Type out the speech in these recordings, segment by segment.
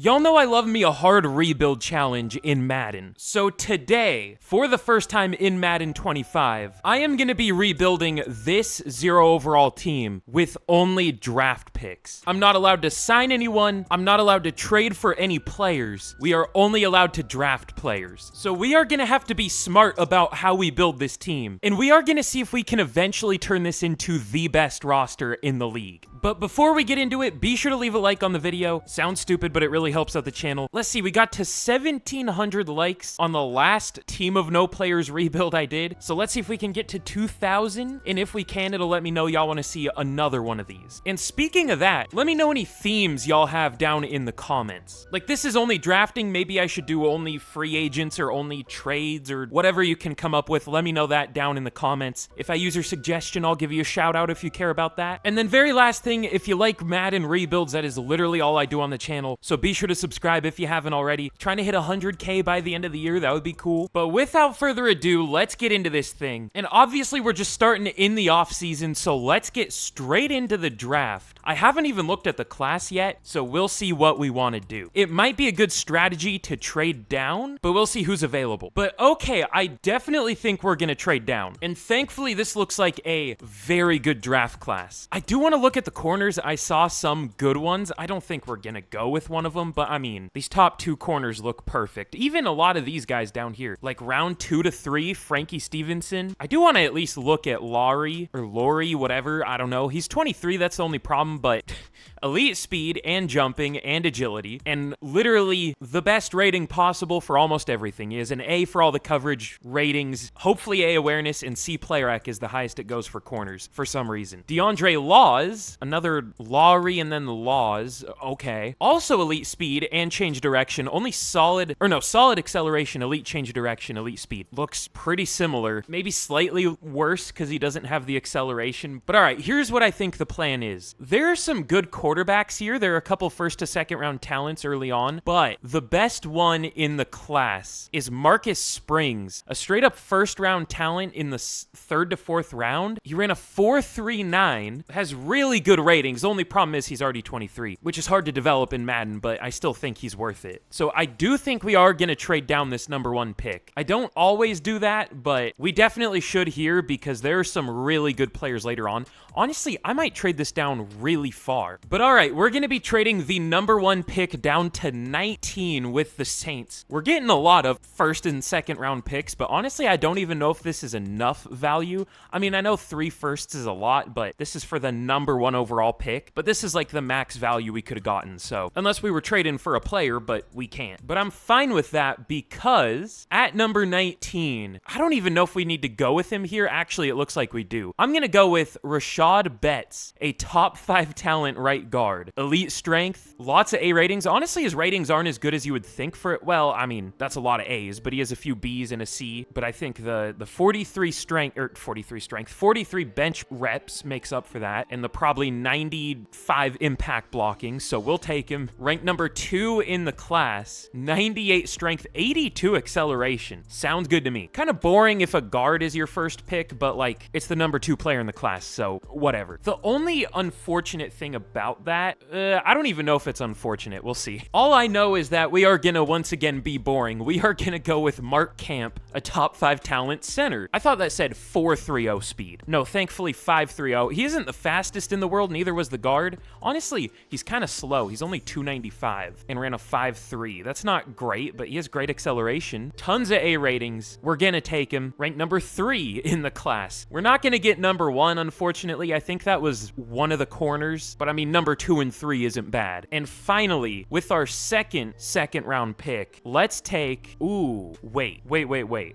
Y'all know I love me a hard rebuild challenge in Madden. So today, for the first time in Madden 25, I am gonna be rebuilding this 0 overall team with only draft picks. I'm not allowed to sign anyone. I'm not allowed to trade for any players. We are only allowed to draft players. So we are gonna have to be smart about how we build this team. And we are gonna see if we can eventually turn this into the best roster in the league. But before we get into it, be sure to leave a like on the video. Sounds stupid, but it really helps out the channel. Let's see, we got to 1,700 likes on the last Team of No Players rebuild I did. So let's see if we can get to 2,000. And if we can, it'll let me know y'all want to see another one of these. And speaking of that, let me know any themes y'all have down in the comments. Like, this is only drafting. Maybe I should do only free agents or only trades or whatever you can come up with. Let me know that down in the comments. If I use your suggestion, I'll give you a shout out if you care about that. And then very last thing, if you like Madden rebuilds, that is literally all I do on the channel. So be sure to subscribe if you haven't already. Trying to hit 100K by the end of the year, that would be cool. But without further ado, let's get into this thing. And obviously we're just starting in the off season, so let's get straight into the draft. I haven't even looked at the class yet, so we'll see what we want to do. It might be a good strategy to trade down, but we'll see who's available. But okay, I definitely think we're gonna trade down. And thankfully this looks like a very good draft class. I do want to look at the corners. I saw some good ones. I don't think we're gonna go with one of them, but I mean, these top 2 corners look perfect. Even a lot of these guys down here, like round 2 to 3, Frankie Stevenson. I do want to at least look at Laurie, whatever. I don't know. He's 23. That's the only problem, but elite speed and jumping and agility, and literally the best rating possible for almost everything. He is an A for all the coverage ratings, hopefully A awareness, and C player ec is the highest it goes for corners for some reason. DeAndre Laws, another Laurie and then the Laws, okay. Also elite speed and change direction, only solid acceleration, elite change direction, elite speed. Looks pretty similar, maybe slightly worse because he doesn't have the acceleration. But all right, here's what I think the plan is. There are some good quarterbacks here. There are a couple first to second round talents early on, but the best one in the class is Marcus Springs, a straight up first round talent in the 3rd to 4th round. He ran a 4.39, has really good ratings. The only problem is he's already 23, which is hard to develop in Madden, but I still think he's worth it. So I do think we are going to trade down this #1 pick. I don't always do that, but we definitely should here because there are some really good players later on. Honestly, I might trade this down really far. But all right, we're going to be trading the #1 pick down to 19 with the Saints. We're getting a lot of 1st and 2nd round picks, but honestly, I don't even know if this is enough value. I mean, I know 3 firsts is a lot, but this is for the #1 overall pick. But this is like the max value we could have gotten. So unless we were trading for a player, but we can't. But I'm fine with that because at number 19, I don't even know if we need to go with him here. Actually, it looks like we do. I'm going to go with Rashad Betts, a top 5 talent right guard. Elite strength, lots of A ratings. Honestly, his ratings aren't as good as you would think for it. Well, I mean, that's a lot of A's, but he has a few B's and a C. But I think the 43 bench reps makes up for that, and the probably 95 impact blocking, so we'll take him. Ranked number 2 in the class, 98 strength, 82 acceleration. Sounds good to me. Kind of boring if a guard is your first pick, but like, it's the #2 player in the class, so whatever. The only unfortunate thing about that, I don't even know if it's unfortunate. We'll see. All I know is that we are gonna once again be boring. We are gonna go with Mark Camp, a top 5 talent center. I thought that said 4.30 speed. No, thankfully 5.30. He isn't the fastest in the world, neither was the guard. Honestly, he's kind of slow. He's only 295 and ran a 5.3. That's not great, but he has great acceleration. Tons of A ratings. We're gonna take him. Ranked number 3 in the class. We're not gonna get #1, unfortunately. I think that was one of the corners, but I mean, number 2 and 3 isn't bad. And finally, with our second round pick, let's take, wait.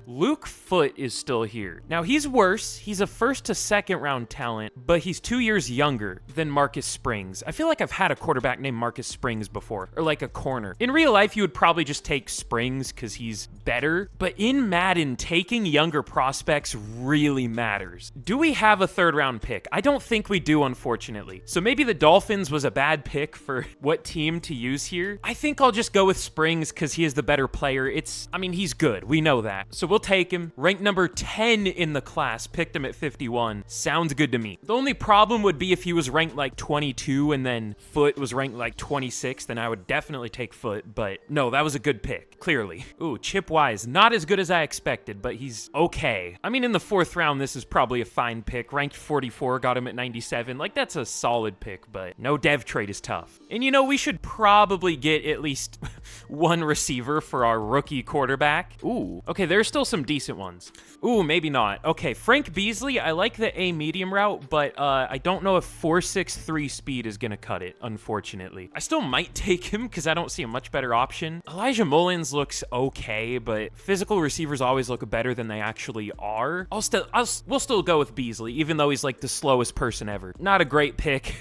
Luke Foote is still here. Now, he's worse. He's a 1st to 2nd round talent, but he's 2 years younger than Marcus Springs. I feel like I've had a quarterback named Marcus Springs before, or like a corner. In real life, you would probably just take Springs because he's better, but in Madden, taking younger prospects really matters. Do we have a 3rd round pick? I don't think we do, unfortunately. So maybe the Dolphins Dolphins was a bad pick for what team to use here. I think I'll just go with Springs because he is the better player. I mean, he's good. We know that. So we'll take him. Ranked number 10 in the class. Picked him at 51. Sounds good to me. The only problem would be if he was ranked like 22 and then Foot was ranked like 26, then I would definitely take Foot. But no, that was a good pick, clearly. Ooh, Chip Wise. Not as good as I expected, but he's okay. I mean, in the 4th round, this is probably a fine pick. Ranked 44, got him at 97. Like, that's a solid pick, but no dev trade is tough. And you know, we should probably get at least one receiver for our rookie quarterback. Ooh, okay, there's still some decent ones. Ooh, maybe not. Okay, Frank Beasley, I like the A medium route, but I don't know if 4.63 speed is gonna cut it, unfortunately. I still might take him because I don't see a much better option. Elijah Mullins looks okay, but physical receivers always look better than they actually are. We'll still go with Beasley, even though he's like the slowest person ever. Not a great pick.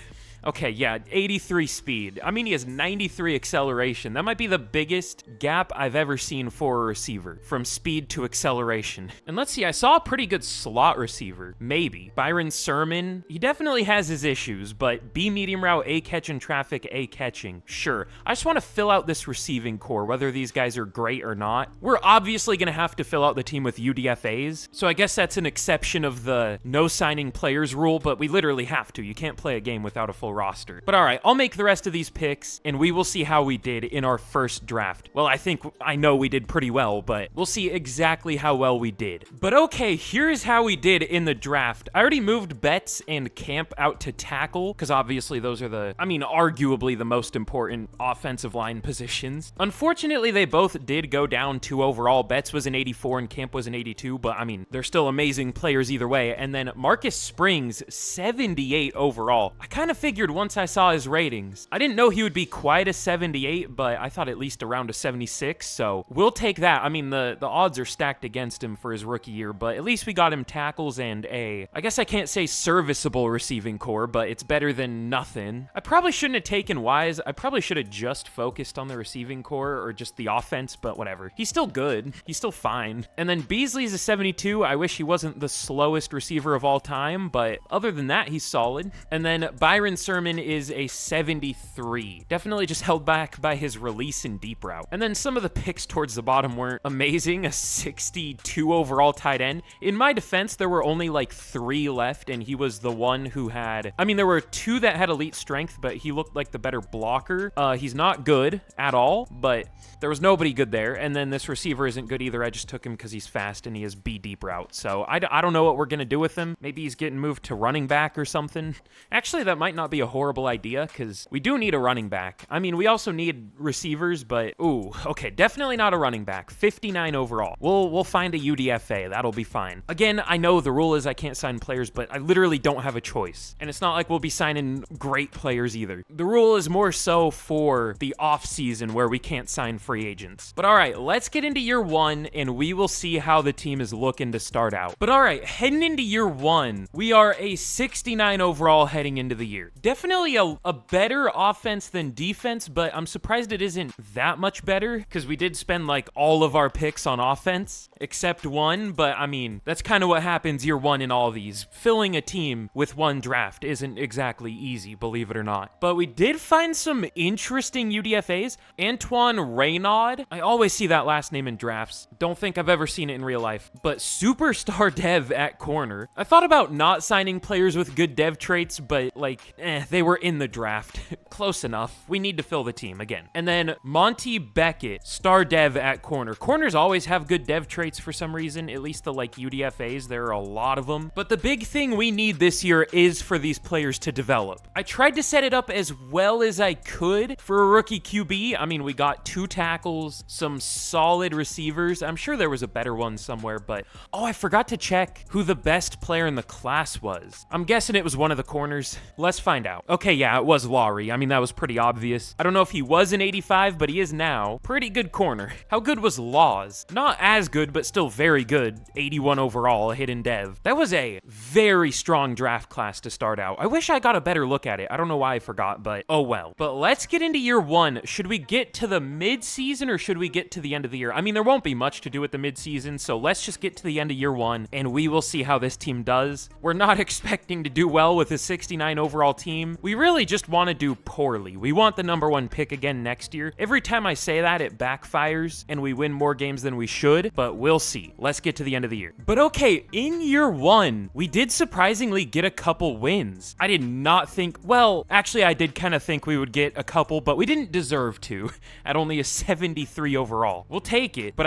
Okay, yeah, 83 speed. I mean, he has 93 acceleration. That might be the biggest gap I've ever seen for a receiver, from speed to acceleration. And let's see, I saw a pretty good slot receiver. Maybe. Byron Sermon, he definitely has his issues, but B medium route, A catching traffic, A catching. Sure. I just want to fill out this receiving core, whether these guys are great or not. We're obviously going to have to fill out the team with UDFAs, so I guess that's an exception of the no signing players rule, but we literally have to. You can't play a game without a full roster. But all right, I'll make the rest of these picks and we will see how we did in our first draft. Well, I know we did pretty well, but we'll see exactly how well we did. But okay, here's how we did in the draft. I already moved Betts and Camp out to tackle because obviously those are arguably the most important offensive line positions. Unfortunately, they both did go down 2 overall. Betts was an 84 and Camp was an 82, but I mean, they're still amazing players either way. And then Marcus Springs, 78 overall. I kind of figured once I saw his ratings. I didn't know he would be quite a 78, but I thought at least around a 76, so we'll take that. I mean, the odds are stacked against him for his rookie year, but at least we got him tackles and I guess I can't say serviceable receiving core, but it's better than nothing. I probably shouldn't have taken Wise. I probably should have just focused on the receiving core or just the offense, but whatever. He's still good. He's still fine. And then Beasley's a 72. I wish he wasn't the slowest receiver of all time, but other than that, he's solid. And then Byron Sermon is a 73. Definitely just held back by his release and deep route. And then some of the picks towards the bottom weren't amazing. A 62 overall tight end. In my defense, there were only like 3 left, and he was the one who had... I mean, there were 2 that had elite strength, but he looked like the better blocker. He's not good at all, but there was nobody good there. And then this receiver isn't good either. I just took him because he's fast and he has B deep route. So I don't know what we're going to do with him. Maybe he's getting moved to running back or something. Actually, that might not be a horrible idea because we do need a running back. I mean, we also need receivers, but ooh, okay, definitely not a running back. 59 overall. We'll find a UDFA. That'll be fine. Again, I know the rule is I can't sign players, but I literally don't have a choice. And it's not like we'll be signing great players either. The rule is more so for the off season where we can't sign free agents. But all right, let's get into year 1 and we will see how the team is looking to start out. But all right, heading into year 1, we are a 69 overall heading into the year. Definitely a better offense than defense, but I'm surprised it isn't that much better because we did spend like all of our picks on offense except one, but I mean, that's kind of what happens year 1 in all these. Filling a team with one draft isn't exactly easy, believe it or not. But we did find some interesting UDFAs. Antoine Raynaud. I always see that last name in drafts. Don't think I've ever seen it in real life, but superstar dev at corner. I thought about not signing players with good dev traits, but like, they were in the draft. Close enough. We need to fill the team again. And then Monty Beckett, star dev at corner. Corners always have good dev traits for some reason, at least the like UDFAs, there are a lot of them. But the big thing we need this year is for these players to develop. I tried to set it up as well as I could for a rookie QB. I mean, we got 2 tackles, some solid receivers. I'm sure there was a better one somewhere, but oh, I forgot to check who the best player in the class was. I'm guessing it was one of the corners. Let's find out. Okay, yeah, it was Laurie. I mean, that was pretty obvious. I don't know if he was an 85, but he is now. Pretty good corner. How good was Laws? Not as good, but still very good. 81 overall, a hidden dev. That was a very strong draft class to start out. I wish I got a better look at it. I don't know why I forgot, but oh well. But let's get into year 1. Should we get to the mid-season or should we get to the end of the year? I mean, there won't be much to do at the mid-season, so let's just get to the end of year 1 and we will see how this team does. We're not expecting to do well with a 69 overall team. team. We really just want to do poorly. We want the #1 pick again next year. Every time I say that, it backfires and we win more games than we should, but we'll see. Let's get to the end of the year. But okay, in year 1, we did surprisingly get a couple wins. I did not think, well, actually I did kind of think we would get a couple, but we didn't deserve to at only a 73 overall. We'll take it, but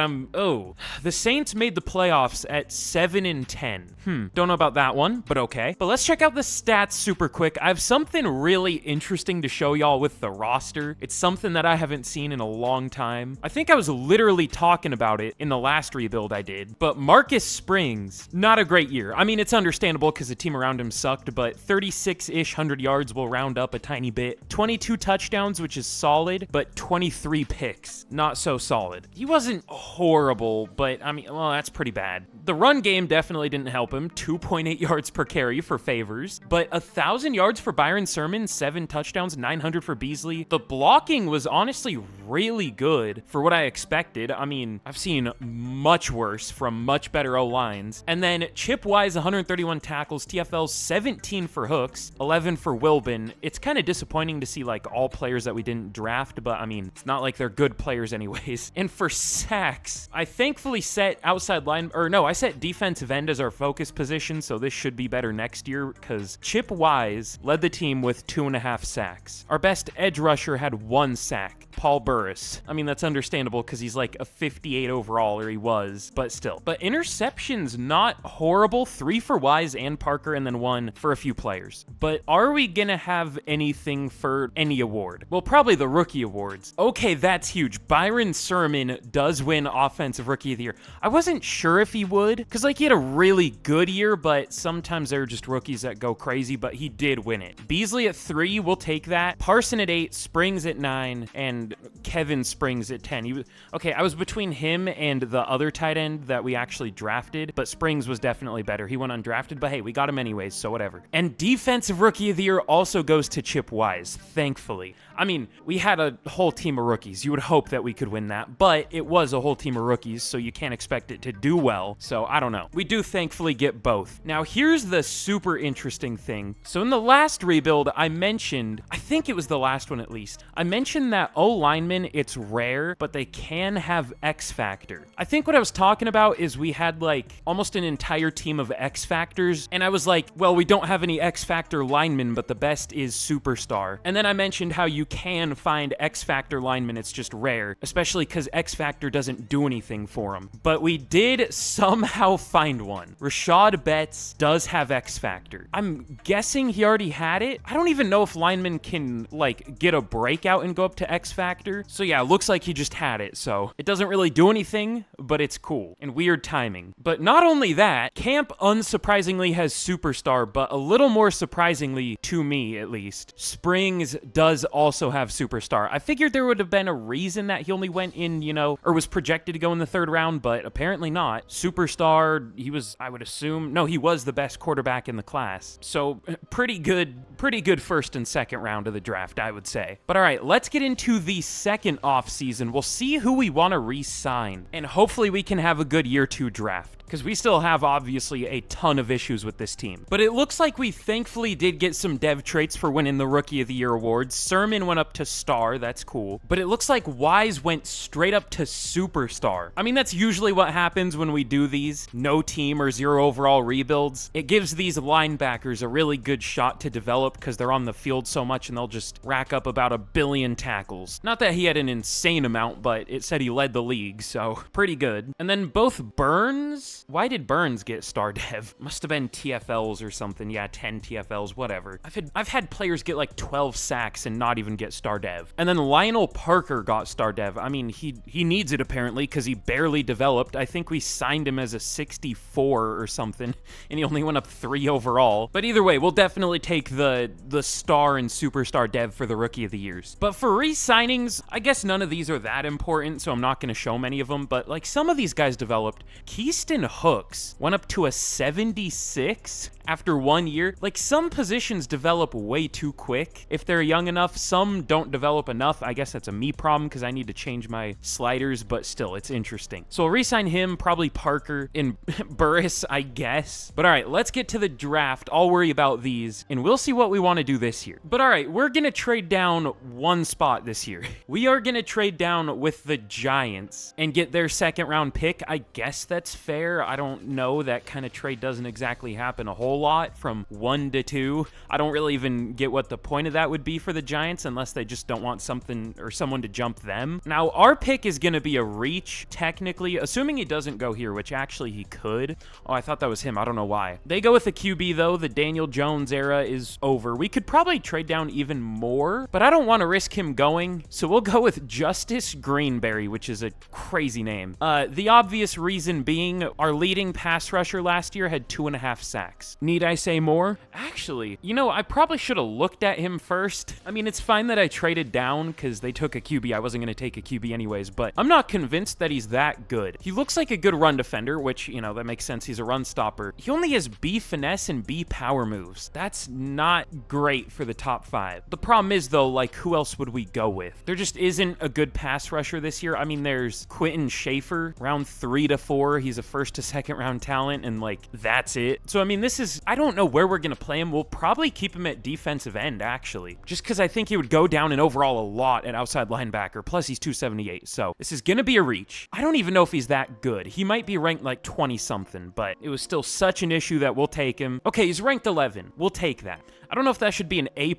the Saints made the playoffs at 7-10. Don't know about that one, but okay. But let's check out the stats super quick. I have something really interesting to show y'all with the roster. It's something that I haven't seen in a long time. I think I was literally talking about it in the last rebuild I did, but Marcus Springs, not a great year. I mean, it's understandable because the team around him sucked, but 36-ish 100 yards will round up a tiny bit. 22 touchdowns, which is solid, but 23 picks, not so solid. He wasn't horrible, but I mean, well, that's pretty bad. The run game definitely didn't help him. 2.8 yards per carry for Favors, but 1,000 yards for Byron Sermon, 7 touchdowns, 900 for Beasley. The blocking was honestly really good for what I expected. I mean, I've seen much worse from much better O-lines. And then Chip Wise, 131 tackles, TFLs, 17 for hooks, 11 for Wilbin. It's kind of disappointing to see like all players that we didn't draft, but I mean, it's not like they're good players anyways. And for sacks, I thankfully set outside line, or no, I set defensive end as our focus position, so this should be better next year because Chip Wise led the team with 2.5 sacks. Our best edge rusher had 1 sack, Paul Burris. I mean, that's understandable because he's like a 58 overall, or he was, but still. But interceptions, not horrible. 3 for Wise and Parker, and then 1 for a few players. But are we gonna have anything for any award? Well, probably the rookie awards. Okay, that's huge. Byron Sermon does win Offensive Rookie of the Year. I wasn't sure if he would, because like he had a really good year, but sometimes they're just rookies that go crazy, but he did win it. Beasley at 3, we'll take that. Parson at 8, Springs at 9, and Kevin Springs at 10. Okay, I was between him and the other tight end that we actually drafted, but Springs was definitely better. He went undrafted, but hey, we got him anyways, so whatever. And Defensive Rookie of the Year also goes to Chip Wise, thankfully. I mean, we had a whole team of rookies. You would hope that we could win that, but it was a whole team of rookies, so you can't expect it to do well. So I don't know. We do thankfully get both. Now, here's the super interesting thing. So in the last rebuild, I mentioned, I think it was the last one at least, I mentioned that O-linemen, it's rare, but they can have X Factor. I think what I was talking about is we had like almost an entire team of X Factors, and I was like, well, we don't have any X Factor linemen, but the best is Superstar. And then I mentioned how you can find X Factor linemen, it's just rare, especially because X Factor doesn't do anything for them. But we did somehow find one. Rashad Betts does have X Factor. I'm guessing he already had it. I don't even know if linemen can like get a breakout and go up to X Factor. So yeah, it looks like he just had it. So it doesn't really do anything, but it's cool and weird timing. But not only that, Camp unsurprisingly has Superstar, but a little more surprisingly to me at least, Springs does also have Superstar. I figured there would have been a reason that he only went in, you know, or was projected to go in the 3rd round, but apparently not. Superstar, he was, I would assume, no, he was the best quarterback in the class. So pretty good 1st and 2nd round of the draft, I would say. But all right, let's get into the second offseason. We'll see who we want to re-sign, and hopefully we can have a good year 2 draft, because we still have obviously a ton of issues with this team. But it looks like we thankfully did get some dev traits for winning the Rookie of the Year awards. Sermon went up to Star, that's cool. But it looks like Wise went straight up to Superstar. I mean, that's usually what happens when we do these no team or 0 overall rebuilds. It gives these linebackers a really good shot to develop because they're on the field so much and they'll just rack up about 1 billion tackles. Not that he had an insane amount, but it said he led the league, so pretty good. And then both Burns, why did Burns get star dev? Must have been TFLs or something. Yeah, 10 TFLs, whatever. I've had players get like 12 sacks and not even get star dev. And then Lionel Parker got star dev. I mean, he needs it apparently because he barely developed. I think we signed him as a 64 or something, and he only went up 3 overall. But either way, we'll definitely take the star and superstar dev for the Rookie of the Years. But for re-signings, I guess none of these are that important, so I'm not going to show many of them. But like some of these guys developed. Keyston Hooks went up to a 76 after 1 year. Like some positions develop way too quick if they're young enough. Some don't develop enough. I guess that's a me problem because I need to change my sliders, but still, it's interesting. So I'll re-sign him, probably Parker and Burris, I guess. But all right, let's get to the draft. I'll worry about these, and we'll see what what we want to do this year. But all right, we're going to trade down one spot this year. We are going to trade down with the Giants and get their second round pick. I guess that's fair. I don't know. That kind of trade doesn't exactly happen a whole lot from 1 to 2. I don't really even get what the point of that would be for the Giants unless they just don't want something or someone to jump them. Now, our pick is going to be a reach, technically, assuming he doesn't go here, which actually he could. Oh, I thought that was him. I don't know why. They go with the QB, though. The Daniel Jones era is over. We could probably trade down even more, but I don't want to risk him going, so we'll go with Justice Greenberry, which is a crazy name. The obvious reason being our leading pass rusher last year had 2.5 sacks. Need I say more? Actually, you know, I probably should have looked at him first. I mean, it's fine that I traded down because they took a QB. I wasn't going to take a QB anyways, but I'm not convinced that he's that good. He looks like a good run defender, which, you know, that makes sense. He's a run stopper. He only has B finesse and B power moves. That's not great for the top 5. The problem is, though, like, who else would we go with? There just isn't a good pass rusher this year. I mean, there's Quentin Schaefer, round 3 to 4. He's a first to second round talent, and, like, that's it. So, I mean, this is, I don't know where we're going to play him. We'll probably keep him at defensive end, actually, just because I think he would go down in overall a lot at outside linebacker. Plus, he's 278, so this is going to be a reach. I don't even know if he's that good. He might be ranked, like, 20-something, but it was still such an issue that we'll take him. Okay, he's ranked 11. We'll take that. I don't know if that should be an A+,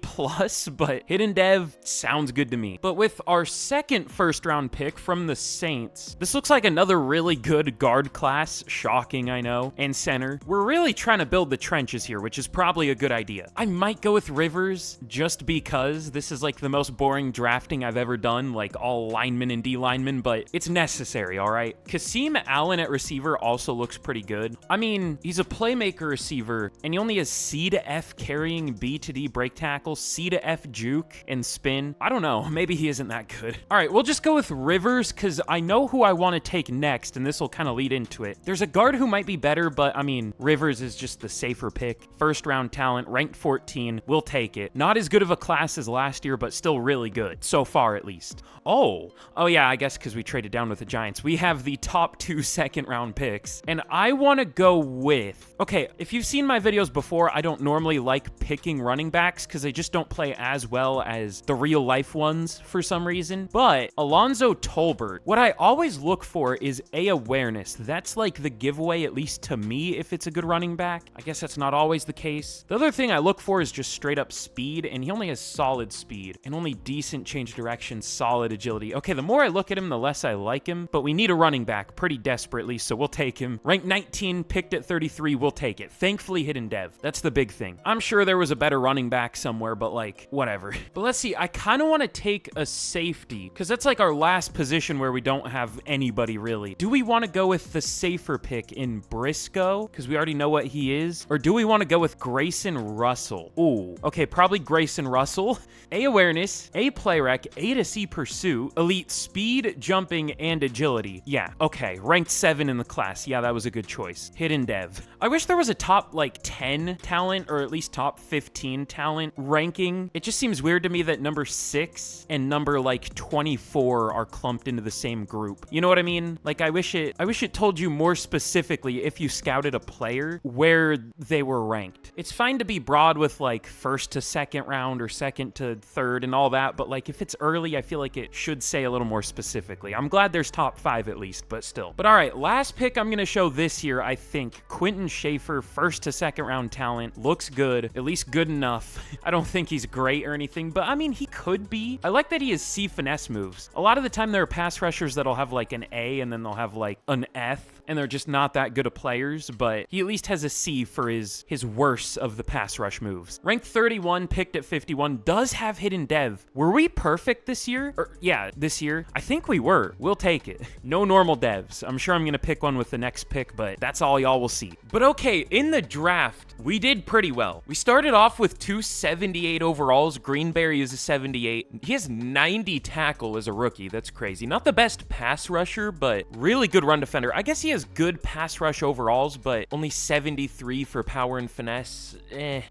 but hidden dev sounds good to me. But with our second first-round pick from the Saints, this looks like another really good guard class. Shocking, I know. And center. We're really trying to build the trenches here, which is probably a good idea. I might go with Rivers just because this is like the most boring drafting I've ever done, like all linemen and D linemen, but it's necessary, all right? Kasim Allen at receiver also looks pretty good. I mean, he's a playmaker receiver, and he only has C to F carrying, B to D break tackle, C to F juke, and spin. I don't know. Maybe he isn't that good. All right, we'll just go with Rivers because I know who I want to take next, and this will kind of lead into it. There's a guard who might be better, but I mean, Rivers is just the safer pick. First round talent, ranked 14. We'll take it. Not as good of a class as last year, but still really good. So far, at least. Oh yeah, I guess because we traded down with the Giants. We have the top 2 second round picks, and I want to go with, okay, if you've seen my videos before, I don't normally like picking running backs because they just don't play as well as the real life ones for some reason. But Alonzo Tolbert, what I always look for is A, awareness. That's like the giveaway, at least to me, if it's a good running back. I guess that's not always the case. The other thing I look for is just straight up speed, and he only has solid speed and only decent change direction, solid agility. Okay, the more I look at him, the less I like him, but we need a running back pretty desperately, so we'll take him. Ranked 19, picked at 33, we'll take it. Thankfully, hidden dev. That's the big thing. I'm sure there was a better running back somewhere, but like, whatever. But let's see, I kind of want to take a safety because that's like our last position where we don't have anybody really. Do we want to go with the safer pick in Briscoe because we already know what he is? Or do we want to go with Grayson Russell? Ooh, okay, probably Grayson Russell. A, awareness, A, play rec, A to C pursuit, elite speed, jumping, and agility. Yeah, okay, ranked 7 in the class. Yeah, that was a good choice. Hidden dev. I wish there was a top like 10 talent or at least top 15 talent ranking. It just seems weird to me that number 6 and number like 24 are clumped into the same group. You know what I mean? Like, I wish it told you more specifically if you scouted a player where they were ranked. It's fine to be broad with like first to second round or second to third and all that, but like if it's early, I feel like it should say a little more specifically. I'm glad there's top 5 at least, but still. But all right, last pick I'm gonna show this year, I think. Quentin Schaefer, first to second round talent, looks good, at least good enough. I don't think he's great or anything, but I mean, he could be. I like that he has C finesse moves. A lot of the time there are pass rushers that'll have like an A and then they'll have like an F, and they're just not that good of players, but he at least has a C for his worst of the pass rush moves. Ranked 31, picked at 51, does have hidden dev. Were we perfect this year? Yeah, this year. I think we were. We'll take it. No normal devs. I'm sure I'm gonna pick one with the next pick, but that's all y'all will see. But okay, in the draft, we did pretty well. We started off with 278 overalls. Greenberry is a 78. He has 90 tackle as a rookie. That's crazy. Not the best pass rusher, but really good run defender. I guess he has good pass rush overalls, but only 73 for power and finesse.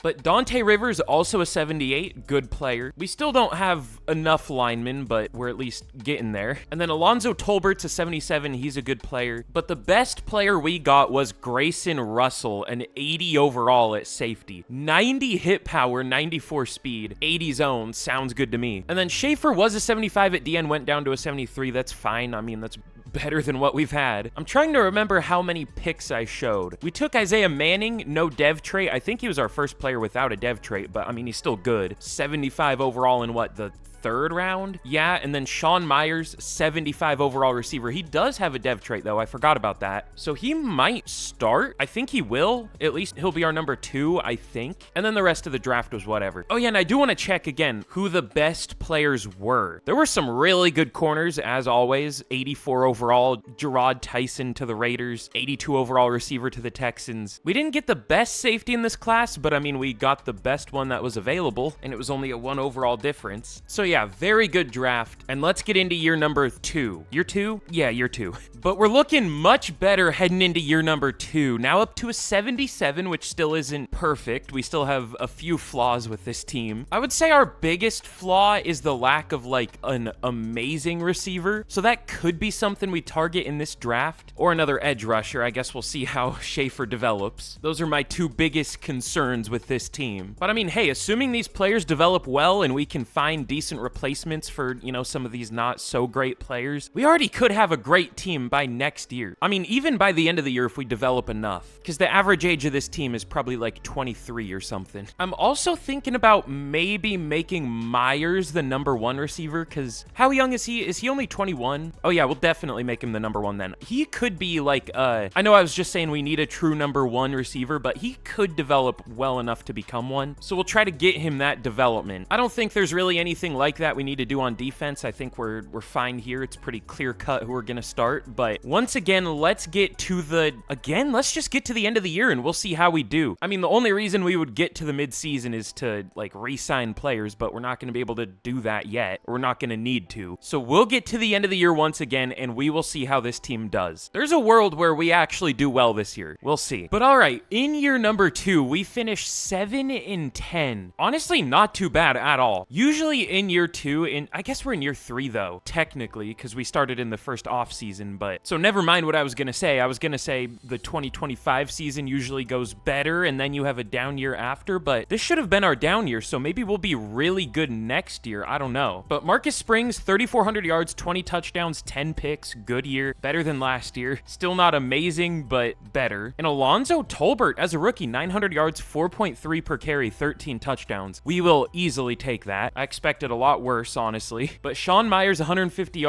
But Dante Rivers, also a 78. Good player. We still don't have enough linemen, but we're at least getting there. And then Alonzo Tolbert's a 77. He's a good player. But the best player we got was Grayson Russell, an 80 overall at safety. 90 hit power, 94 speed, 80 zone. Sounds good to me. And then Schaefer was a 75 at DN, went down to a 73. That's fine. I mean, that's better than what we've had. I'm trying to remember how many picks I showed. We took Isaiah Manning, no dev trait. I think he was our first player without a dev trait, but I mean, he's still good. 75 overall in what, the third round? Yeah, and then Sean Myers, 75 overall receiver. He does have a dev trait, though. I forgot about that. So he might start. I think he will. At least he'll be our number 2, I think. And then the rest of the draft was whatever. Oh, yeah, and I do want to check again who the best players were. There were some really good corners, as always. 84 overall, Gerard Tyson to the Raiders. 82 overall receiver to the Texans. We didn't get the best safety in this class, but I mean, we got the best one that was available, and it was only a 1 overall difference. So yeah, very good draft. And let's get into year number 2. Year 2? Yeah, year 2. But we're looking much better heading into year number 2. Now up to a 77, which still isn't perfect. We still have a few flaws with this team. I would say our biggest flaw is the lack of like an amazing receiver. So that could be something we target in this draft, or another edge rusher. I guess we'll see how Schaefer develops. Those are my 2 biggest concerns with this team. But I mean, hey, assuming these players develop well and we can find decent replacements for, you know, some of these not so great players, we already could have a great team by next year. I mean, even by the end of the year if we develop enough, because the average age of this team is probably like 23 or something. I'm also thinking about maybe making Myers the number 1 receiver, because how young is he? Is he only 21? Oh yeah, we'll definitely make him the number 1 then. He could be like, I know I was just saying we need a true number 1 receiver, but he could develop well enough to become one. So we'll try to get him that development. I don't think there's really anything like that we need to do on defense. I think we're fine here. It's pretty clear cut who we're gonna start. But once again, let's get to let's just get to the end of the year and we'll see how we do. I mean, the only reason we would get to the mid-season is to like re-sign players, but we're not gonna be able to do that yet. We're not gonna need to. So we'll get to the end of the year once again and we will see how this team does. There's a world where we actually do well this year. We'll see. But all right, in year number 2, we finished 7-10. Honestly, not too bad at all. Usually in year 2, I guess we're in year 3 though, technically, because we started in the first offseason, but so never mind what I was gonna say. I was gonna say the 2025 season usually goes better and then you have a down year after, but this should have been our down year, so maybe we'll be really good next year. I don't know. But Marcus Springs, 3,400 yards, 20 touchdowns, 10 picks, good year, better than last year. Still not amazing, but better. And Alonzo Tolbert as a rookie, 900 yards, 4.3 per carry, 13 touchdowns. We will easily take that. I expected a lot worse, honestly. But Sean Myers, 150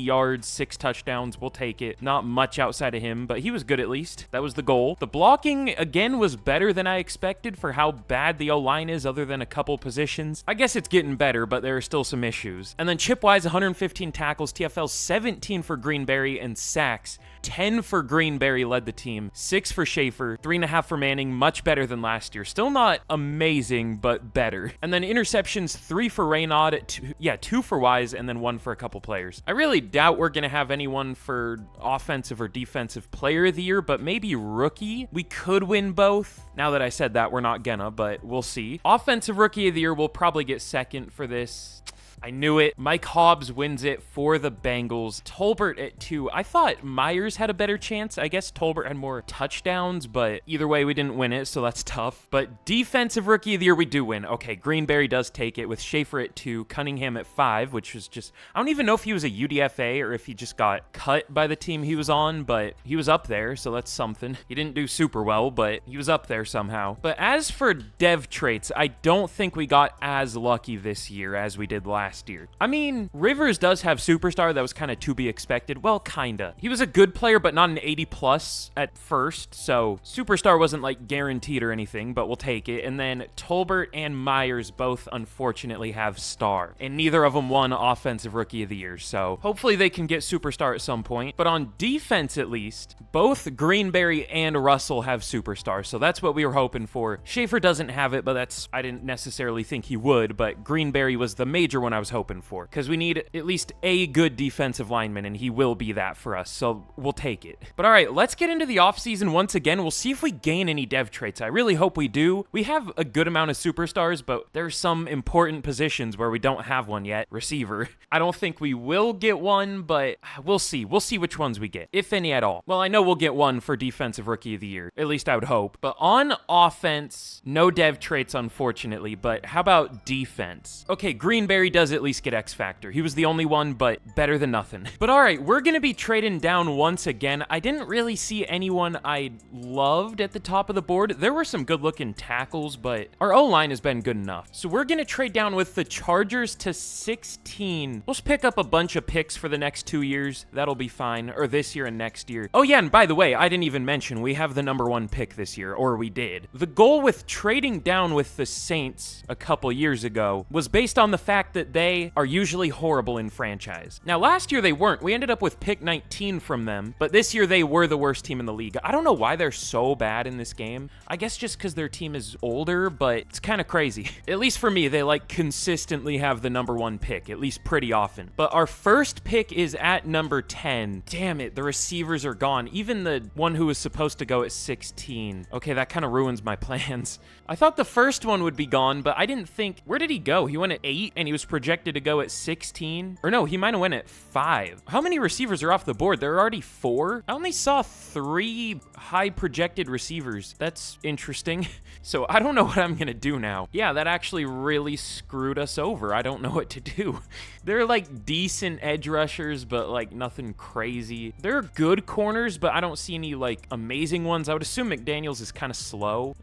yards, 6 touchdowns. We'll take it. Not much outside of him, but he was good at least. That was the goal. The blocking, again, was better than I expected for how bad the O-line is, other than a couple positions. I guess it's getting better, but there are still some issues. And then chip-wise, 115 tackles, TFL 17 for Greenberry, and sacks 10 for Greenberry led the team, 6 for Schaefer, 3.5 for Manning, much better than last year. Still not amazing, but better. And then interceptions, 3 for Raynaud, 2 for Wise, and then 1 for a couple players. I really doubt we're going to have anyone for offensive or defensive player of the year, but maybe rookie. We could win both. Now that I said that, we're not gonna, but we'll see. Offensive rookie of the year, we'll probably get second for this. I knew it. Mike Hobbs wins it for the Bengals. Tolbert at 2. I thought Myers had a better chance. I guess Tolbert had more touchdowns, but either way, we didn't win it, so that's tough. But defensive rookie of the year, we do win. Okay, Greenberry does take it with Schaefer at 2, Cunningham at 5, which was just, I don't even know if he was a UDFA or if he just got cut by the team he was on, but he was up there, so that's something. He didn't do super well, but he was up there somehow. But as for dev traits, I don't think we got as lucky this year as we did last year. I mean, Rivers does have Superstar. That was kind of to be expected. Well, kinda. He was a good player, but not an 80 plus at first, so Superstar wasn't like guaranteed or anything, but we'll take it. And then Tolbert and Myers both unfortunately have Star, and neither of them won Offensive Rookie of the Year, so hopefully they can get Superstar at some point. But on defense, at least, both Greenberry and Russell have Superstar, so that's what we were hoping for. Schaefer doesn't have it, but I didn't necessarily think he would, but Greenberry was the major one I I was hoping for, because we need at least a good defensive lineman, and he will be that for us, so we'll take it. But all right, let's get into the offseason once again. We'll see if we gain any dev traits. I really hope we do. We have a good amount of superstars, but there's some important positions where we don't have one yet. Receiver. I don't think we will get one, but we'll see. We'll see which ones we get, if any at all. Well, I know we'll get one for Defensive Rookie of the Year. At least I would hope. But on offense, no dev traits, unfortunately, but how about defense? Okay, Greenberry does at least get X Factor. He was the only one, but better than nothing. But all right, we're going to be trading down once again. I didn't really see anyone I loved at the top of the board. There were some good-looking tackles, but our O-line has been good enough. So we're going to trade down with the Chargers to 16. We'll just pick up a bunch of picks for the next 2 years. That'll be fine. Or this year and next year. Oh yeah, and by the way, I didn't even mention we have the #1 pick this year, or we did. The goal with trading down with the Saints a couple years ago was based on the fact that they are usually horrible in franchise. Now, last year they weren't. We ended up with pick 19 from them, but this year they were the worst team in the league. I don't know why they're so bad in this game. I guess just because their team is older, but it's kind of crazy. At least for me, they like consistently have the #1 pick, at least pretty often. But our first pick is at number 10. Damn it, the receivers are gone. Even the one who was supposed to go at 16. Okay, that kind of ruins my plans. I thought the first one would be gone, but I didn't think... Where did he go? He went at 8, and he was projected to go at 16? Or no, he might have went at 5. How many receivers are off the board? There are already 4? I only saw 3 high projected receivers. That's interesting. So I don't know what I'm gonna do now. Yeah, that actually really screwed us over. I don't know what to do. They're like decent edge rushers, but like nothing crazy. They're good corners, but I don't see any like amazing ones. I would assume McDaniels is kind of slow.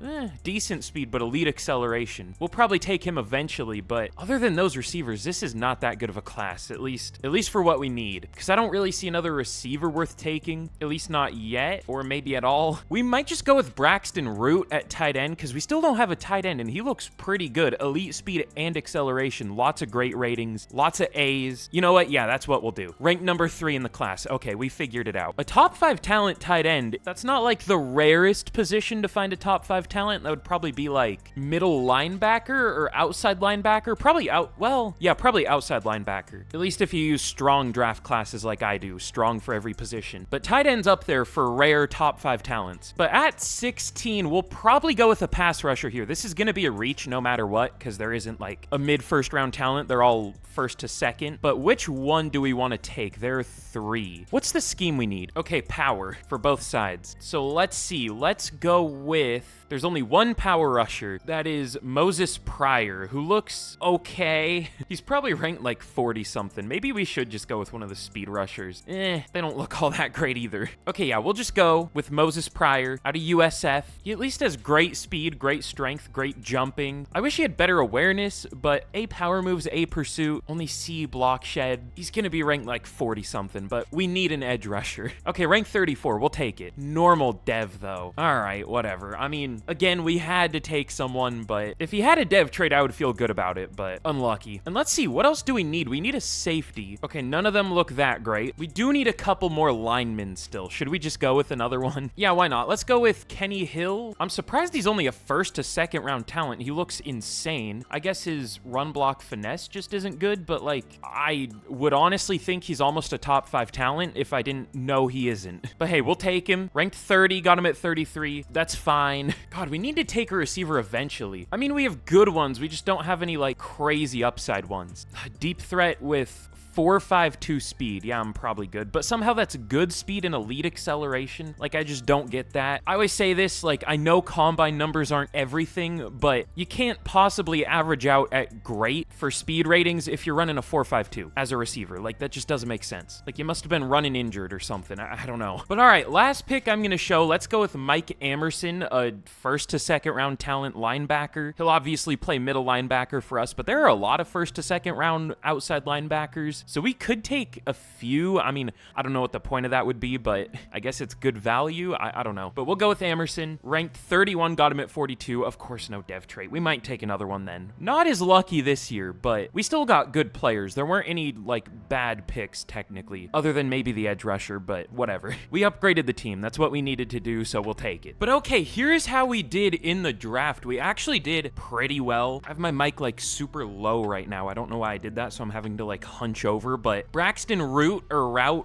Decent speed, but elite acceleration. We'll probably take him eventually, but other than those receivers, this is not that good of a class, at least for what we need. Because I don't really see another receiver worth taking, at least not yet, or maybe at all. We might just go with Braxton Root at tight end, because we still don't have a tight end, and he looks pretty good. Elite speed and acceleration, lots of great ratings, lots of A's. You know what? Yeah, that's what we'll do. Ranked number 3 in the class. Okay, we figured it out. A top 5 talent tight end, that's not like the rarest position to find a top 5 talent. That would probably be like middle linebacker or outside linebacker. Probably probably outside linebacker. At least if you use strong draft classes like I do, strong for every position. But tight end's up there for rare top 5 talents. But at 16, we'll probably go with a pass rusher here. This is going to be a reach no matter what, because there isn't like a mid-first round talent. They're all first to second. But which one do we want to take? There are 3. What's the scheme we need? Okay, power for both sides. So let's see. Let's go with... There's only one power rusher. That is Moses Pryor, who looks okay. He's probably ranked like 40-something. Maybe we should just go with one of the speed rushers. They don't look all that great either. Okay, yeah, we'll just go with Moses Pryor out of USF. He at least has great speed, great strength, great jumping. I wish he had better awareness, but A power moves, A pursuit, only C block shed. He's gonna be ranked like 40-something, but we need an edge rusher. Okay, rank 34, we'll take it. Normal dev though. All right, whatever. I mean, again, we had to take someone, but if he had a dev trade, I would feel good about it, but unlucky. And let's see, what else do we need? We need a safety. Okay, none of them look that great. We do need a couple more linemen still. Should we just go with another one? Yeah, why not? Let's go with Kenny Hill. I'm surprised he's only a 1st to 2nd round talent. He looks insane. I guess his run block finesse just isn't good, but like, I would honestly think he's almost a top 5 talent if I didn't know he isn't. But hey, we'll take him. Ranked 30, got him at 33. That's fine. God, we need to take a receiver eventually. I mean, we have good ones. We just don't have any like crazy upside ones. Deep threat with 4.52 speed. Yeah, I'm probably good. But somehow that's good speed and elite acceleration. Like, I just don't get that. I always say this, like, I know combine numbers aren't everything, but you can't possibly average out at great for speed ratings if you're running a 4.52 as a receiver. Like, that just doesn't make sense. Like, you must have been running injured or something. I don't know. But all right, last pick I'm going to show. Let's go with Mike Amerson, a 1st to 2nd round talent linebacker. He'll obviously play middle linebacker for us, but there are a lot of 1st to 2nd round outside linebackers. So we could take a few. I mean, I don't know what the point of that would be, but I guess it's good value. I don't know. But we'll go with Emerson. Ranked 31, got him at 42. Of course, no dev trait. We might take another one then. Not as lucky this year, but we still got good players. There weren't any, like, bad picks, technically, other than maybe the edge rusher, but whatever. We upgraded the team. That's what we needed to do, so we'll take it. But okay, here's how we did in the draft. We actually did pretty well. I have my mic, like, super low right now. I don't know why I did that, so I'm having to, like, hunch over, but Braxton Route,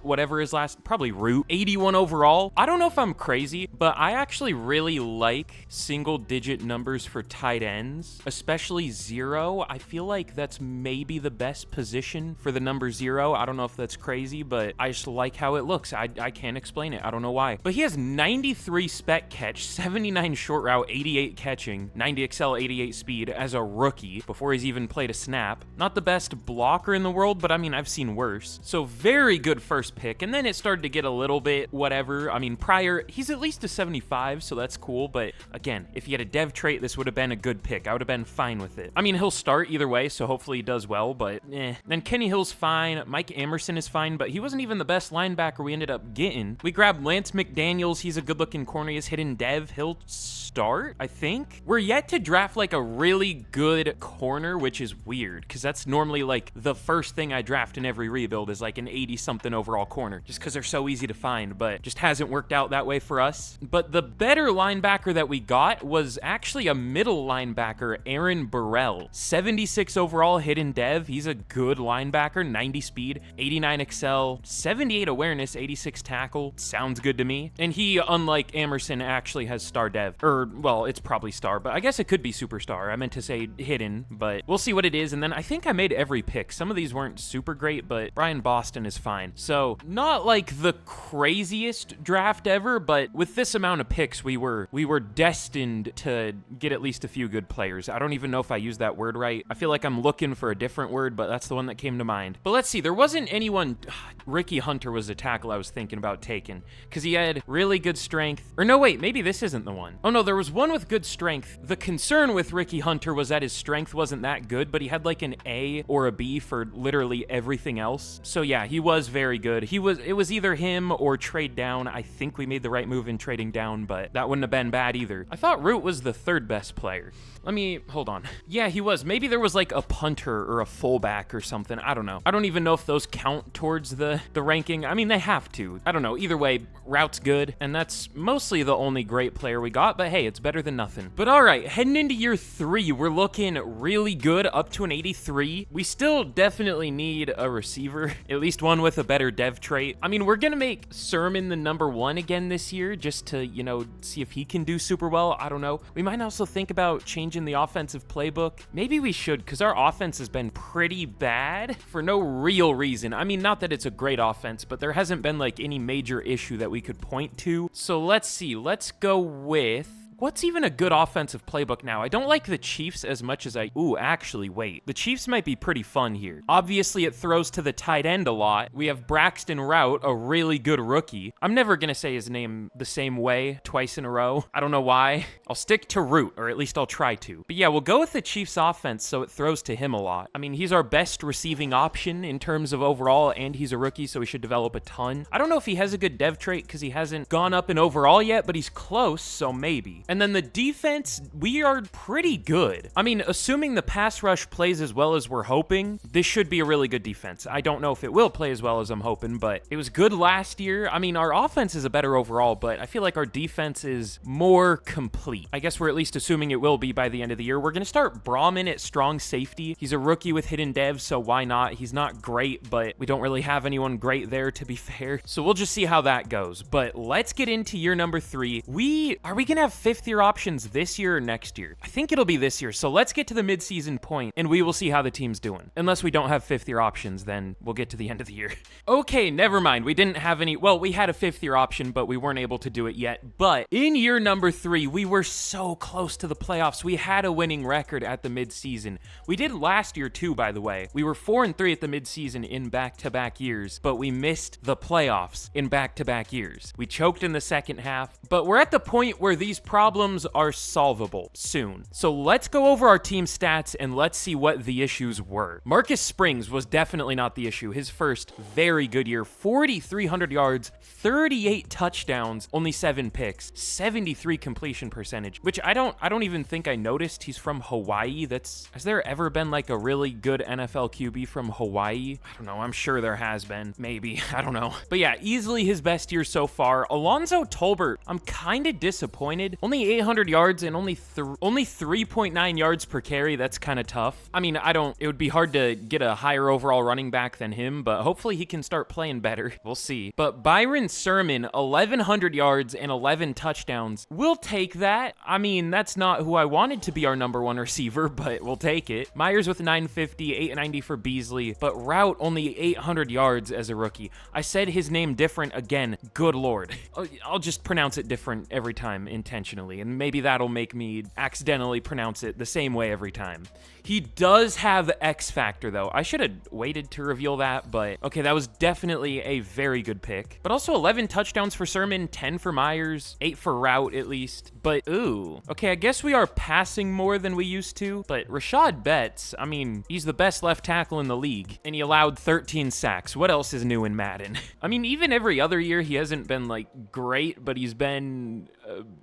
whatever his last, probably Root, 81 overall. I don't know if I'm crazy, but I actually really like single-digit numbers for tight ends, especially 0. I feel like that's maybe the best position for the number 0. I don't know if that's crazy, but I just like how it looks. I can't explain it. I don't know why. But he has 93 spec catch, 79 short route, 88 catching, 90 excel, 88 speed as a rookie before he's even played a snap. Not the best blocker in the world, but I mean, I've seen worse. So very good first pick. And then it started to get a little bit whatever. I mean, prior, he's at least a 75, so that's cool. But again, if he had a dev trait, this would have been a good pick. I would have been fine with it. I mean, he'll start either way, so hopefully he does well, but Then Kenny Hill's fine. Mike Emerson is fine, but he wasn't even the best linebacker we ended up getting. We grabbed Lance McDaniels. He's a good-looking corner. He has hidden dev. He'll start, I think. We're yet to draft, like, a really good corner, which is weird, because that's normally, like, the first thing I draft in every rebuild is, like, an 80-something overall corner, just because they're so easy to find, but just hasn't worked out that way for us. But the better linebacker that we got was actually a middle linebacker, Aaron Burrell. 76 overall, hidden dev. He's a good linebacker, 90 speed, 89 excel, 78 awareness, 86 tackle. Sounds good to me. And he, unlike Emerson, actually has star dev. Well, it's probably star, but I guess it could be superstar. I meant to say hidden, but we'll see what it is. And then I think I made every pick. Some of these weren't super great, but Brian Boston is fine. So not like the craziest draft ever, but with this amount of picks, we were destined to get at least a few good players. I don't even know if I used that word right. I feel like I'm looking for a different word, but that's the one that came to mind. But let's see, there wasn't anyone. Ricky Hunter was the tackle I was thinking about taking, because he had really good strength. Or no, wait, maybe this isn't the one. Oh no, there was one with good strength. The concern with Ricky Hunter was that his strength wasn't that good, but he had like an A or a B for literally everything else. So yeah, he was very good. It was either him or trade down. I think we made the right move in trading down, but that wouldn't have been bad either. I thought Root was the third best player. Let me, hold on. Yeah, he was. Maybe there was like a punter or a fullback or something. I don't know. I don't even know if those count towards the ranking. I mean, they have to. I don't know. Either way, Rout's good, and that's mostly the only great player we got, but hey, it's better than nothing. But all right, heading into year 3, we're looking really good, up to an 83. We still definitely need a receiver, at least one with a better dev trait. I mean, we're gonna make Sermon the number 1 again this year, just to, you know, see if he can do super well. I don't know. We might also think about changing the offensive playbook. Maybe we should, because our offense has been pretty bad for no real reason. I mean, not that it's a great offense, but there hasn't been like any major issue that we could point to. So let's see. Let's go with... what's even a good offensive playbook now? I don't like the Chiefs as much as I... Ooh, actually, wait. The Chiefs might be pretty fun here. Obviously, it throws to the tight end a lot. We have Braxton Route, a really good rookie. I'm never going to say his name the same way twice in a row. I don't know why. I'll stick to Root, or at least I'll try to. But yeah, we'll go with the Chiefs offense so it throws to him a lot. I mean, he's our best receiving option in terms of overall, and he's a rookie, so he should develop a ton. I don't know if he has a good dev trait because he hasn't gone up in overall yet, but he's close, so maybe. And then the defense, we are pretty good. I mean, assuming the pass rush plays as well as we're hoping, this should be a really good defense. I don't know if it will play as well as I'm hoping, but it was good last year. I mean, our offense is a better overall, but I feel like our defense is more complete. I guess we're at least assuming it will be by the end of the year. We're going to start Brahman at strong safety. He's a rookie with hidden dev, so why not? He's not great, but we don't really have anyone great there, to be fair. So we'll just see how that goes. But let's get into year number 3. Are we going to have 5th year options this year or next year? I think it'll be this year. So let's get to the midseason point and we will see how the team's doing. Unless we don't have 5th year options, then we'll get to the end of the year. Okay, never mind. We didn't have any. Well, we had a 5th year option, but we weren't able to do it yet. But in year number 3, we were so close to the playoffs. We had a winning record at the midseason. We did last year too, by the way. We were 4-3 at the midseason in back-to-back years, but we missed the playoffs in back-to-back years. We choked in the second half, but we're at the point where these problems are solvable soon. So let's go over our team stats and let's see what the issues were. Marcus Springs was definitely not the issue. His first very good year, 4,300 yards, 38 touchdowns, only 7 picks, 73 completion percentage, which I don't even think I noticed. He's from Hawaii. Has there ever been like a really good NFL QB from Hawaii? I don't know. I'm sure there has been. Maybe. I don't know. But yeah, easily his best year so far. Alonzo Tolbert, I'm kind of disappointed. Only 800 yards and only 3.9 yards per carry. That's kind of tough. I mean, it would be hard to get a higher overall running back than him, but hopefully he can start playing better. We'll see. But Byron Sermon, 1,100 yards and 11 touchdowns. We'll take that. I mean, that's not who I wanted to be our number one receiver, but we'll take it. Myers with 950, 890 for Beasley, but Route only 800 yards as a rookie. I said his name different again. Good Lord. I'll just pronounce it different every time intentionally, and maybe that'll make me accidentally pronounce it the same way every time. He does have X Factor, though. I should have waited to reveal that, but okay, that was definitely a very good pick. But also 11 touchdowns for Sermon, 10 for Myers, 8 for Route at least. But ooh, okay, I guess we are passing more than we used to, but Rashad Betts, I mean, he's the best left tackle in the league, and he allowed 13 sacks. What else is new in Madden? I mean, even every other year, he hasn't been, like, great, but he's been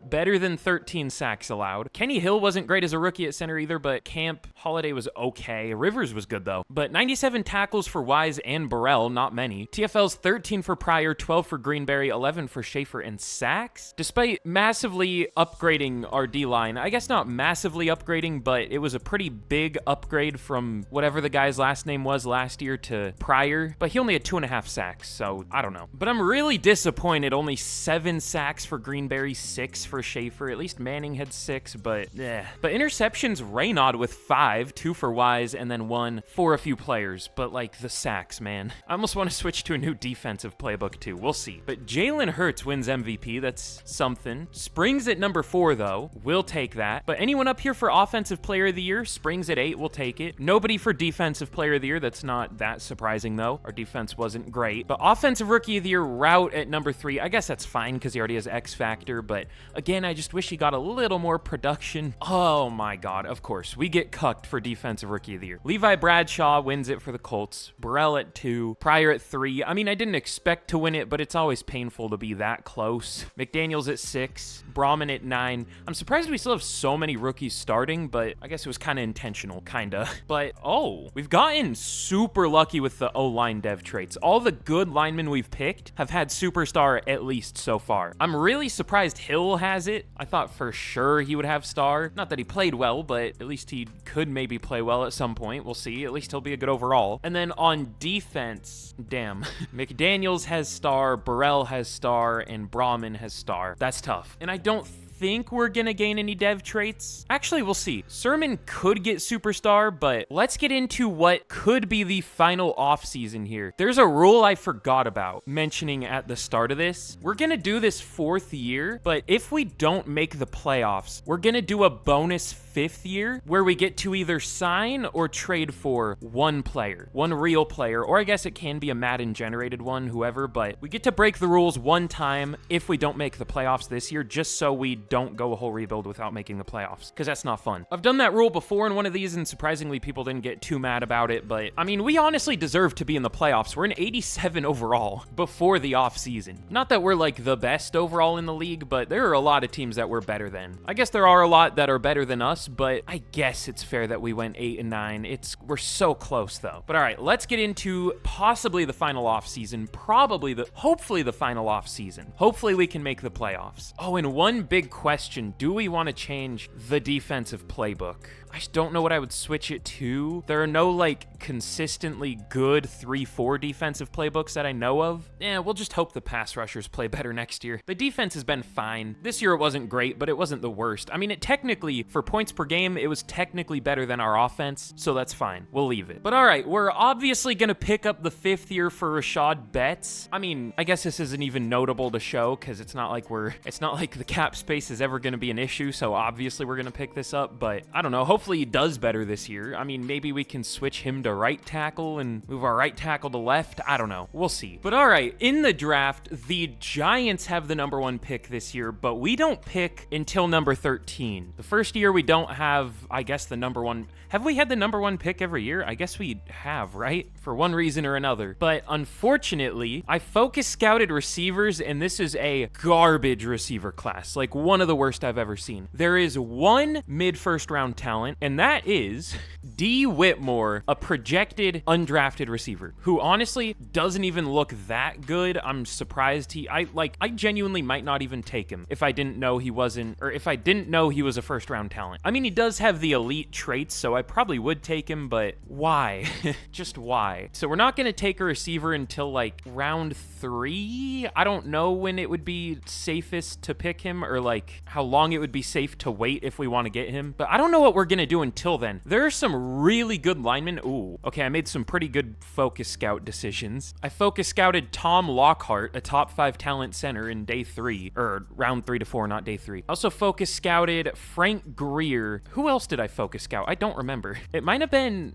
better than 13 sacks allowed. Kenny Hill wasn't great as a rookie at center either, but Camp Holiday was okay. Rivers was good, though. But 97 tackles for Wise and Burrell, not many. TFL's 13 for Pryor, 12 for Greenberry, 11 for Schaefer, and sacks. Despite massively upgrading our D-line, I guess not massively upgrading, but it was a pretty big upgrade from whatever the guy's last name was last year to Pryor. But he only had 2.5 sacks, so I don't know. But I'm really disappointed. Only 7 sacks for Greenberry, 6 for Schaefer. At least Manning had 6, but eh. But interceptions, Raynaud with 5, 2 for Wise, and then 1 for a few players. But like the sacks, man. I almost want to switch to a new defensive playbook too. We'll see. But Jalen Hurts wins MVP. That's something. Springs at number 4, though. We'll take that. But anyone up here for Offensive Player of the Year? Springs at 8. We'll take it. Nobody for Defensive Player of the Year. That's not that surprising, though. Our defense wasn't great. But Offensive Rookie of the Year, Route at number 3. I guess that's fine because he already has X Factor. But again, I just wish he got a little more production. Oh my God. Of course. We get cucked for Defensive Rookie of the Year. Levi Bradshaw wins it for the Colts. Burrell at 2. Pryor at 3. I mean, I didn't expect to win it, but it's always painful to be that close. McDaniels at 6. Brahman at 9. I'm surprised we still have so many rookies starting, but I guess it was kind of intentional, kind of. But, oh, we've gotten super lucky with the O-line dev traits. All the good linemen we've picked have had superstar at least so far. I'm really surprised Hill has it. I thought for sure he would have star. Not that he played well, but at least he could maybe play well at some point. We'll see. At least he'll be a good overall. And then on defense, damn. McDaniels has star, Burrell has star, and Brahman has star. That's tough. And I don't think we're gonna gain any dev traits. Actually, we'll see. Sermon could get superstar, but let's get into what could be the final offseason here. There's a rule I forgot about mentioning at the start of this. We're gonna do this 4th year, but if we don't make the playoffs, we're gonna do a bonus 5th year where we get to either sign or trade for one player, one real player, or I guess it can be a Madden generated one, whoever, but we get to break the rules one time if we don't make the playoffs this year, just so we don't go a whole rebuild without making the playoffs, because that's not fun. I've done that rule before in one of these, and surprisingly, people didn't get too mad about it, but I mean, we honestly deserve to be in the playoffs. We're an 87 overall before the offseason. Not that we're like the best overall in the league, but there are a lot of teams that we're better than. I guess there are a lot that are better than us, but I guess it's fair that we went 8 and 9. We're so close though. But all right, let's get into possibly the final offseason, hopefully the final offseason. Hopefully we can make the playoffs. Oh, and one big question, do we want to change the defensive playbook? I just don't know what I would switch it to. There are no like consistently good 3-4 defensive playbooks that I know of. We'll just hope the pass rushers play better next year. The defense has been fine. This year it wasn't great, but it wasn't the worst. I mean, it technically, for points points per game, it was technically better than our offense, so that's fine. We'll leave it. But all right, we're obviously going to pick up the 5th year for Rashad Betts. I mean, I guess this isn't even notable to show because it's not like the cap space is ever going to be an issue, so obviously we're going to pick this up, but I don't know. Hopefully he does better this year. I mean, maybe we can switch him to right tackle and move our right tackle to left. I don't know. We'll see. But all right, in the draft, the Giants have the number 1 pick this year, but we don't pick until number 13. The first year we don't have, I guess, the number 1. Have we had the number 1 pick every year? I guess we have, right? For one reason or another. But unfortunately, I focus scouted receivers, and this is a garbage receiver class. Like one of the worst I've ever seen. There is one mid-first round talent, and that is D. Whitmore, a projected undrafted receiver, who honestly doesn't even look that good. I'm surprised I genuinely might not even take him if I didn't know he wasn't, or if I didn't know he was a first round talent. I mean, he does have the elite traits, so I probably would take him, but why? Just why? So we're not going to take a receiver until like round 3. I don't know when it would be safest to pick him, or like how long it would be safe to wait if we want to get him, but I don't know what we're going to do until then. There are some really good linemen. Ooh, okay, I made some pretty good focus scout decisions. I focus scouted Tom Lockhart, a top 5 talent center in day 3, or round 3 to 4, not day 3. I also focus scouted Frank Greer. Who else did I focus scout? I don't remember. It might have been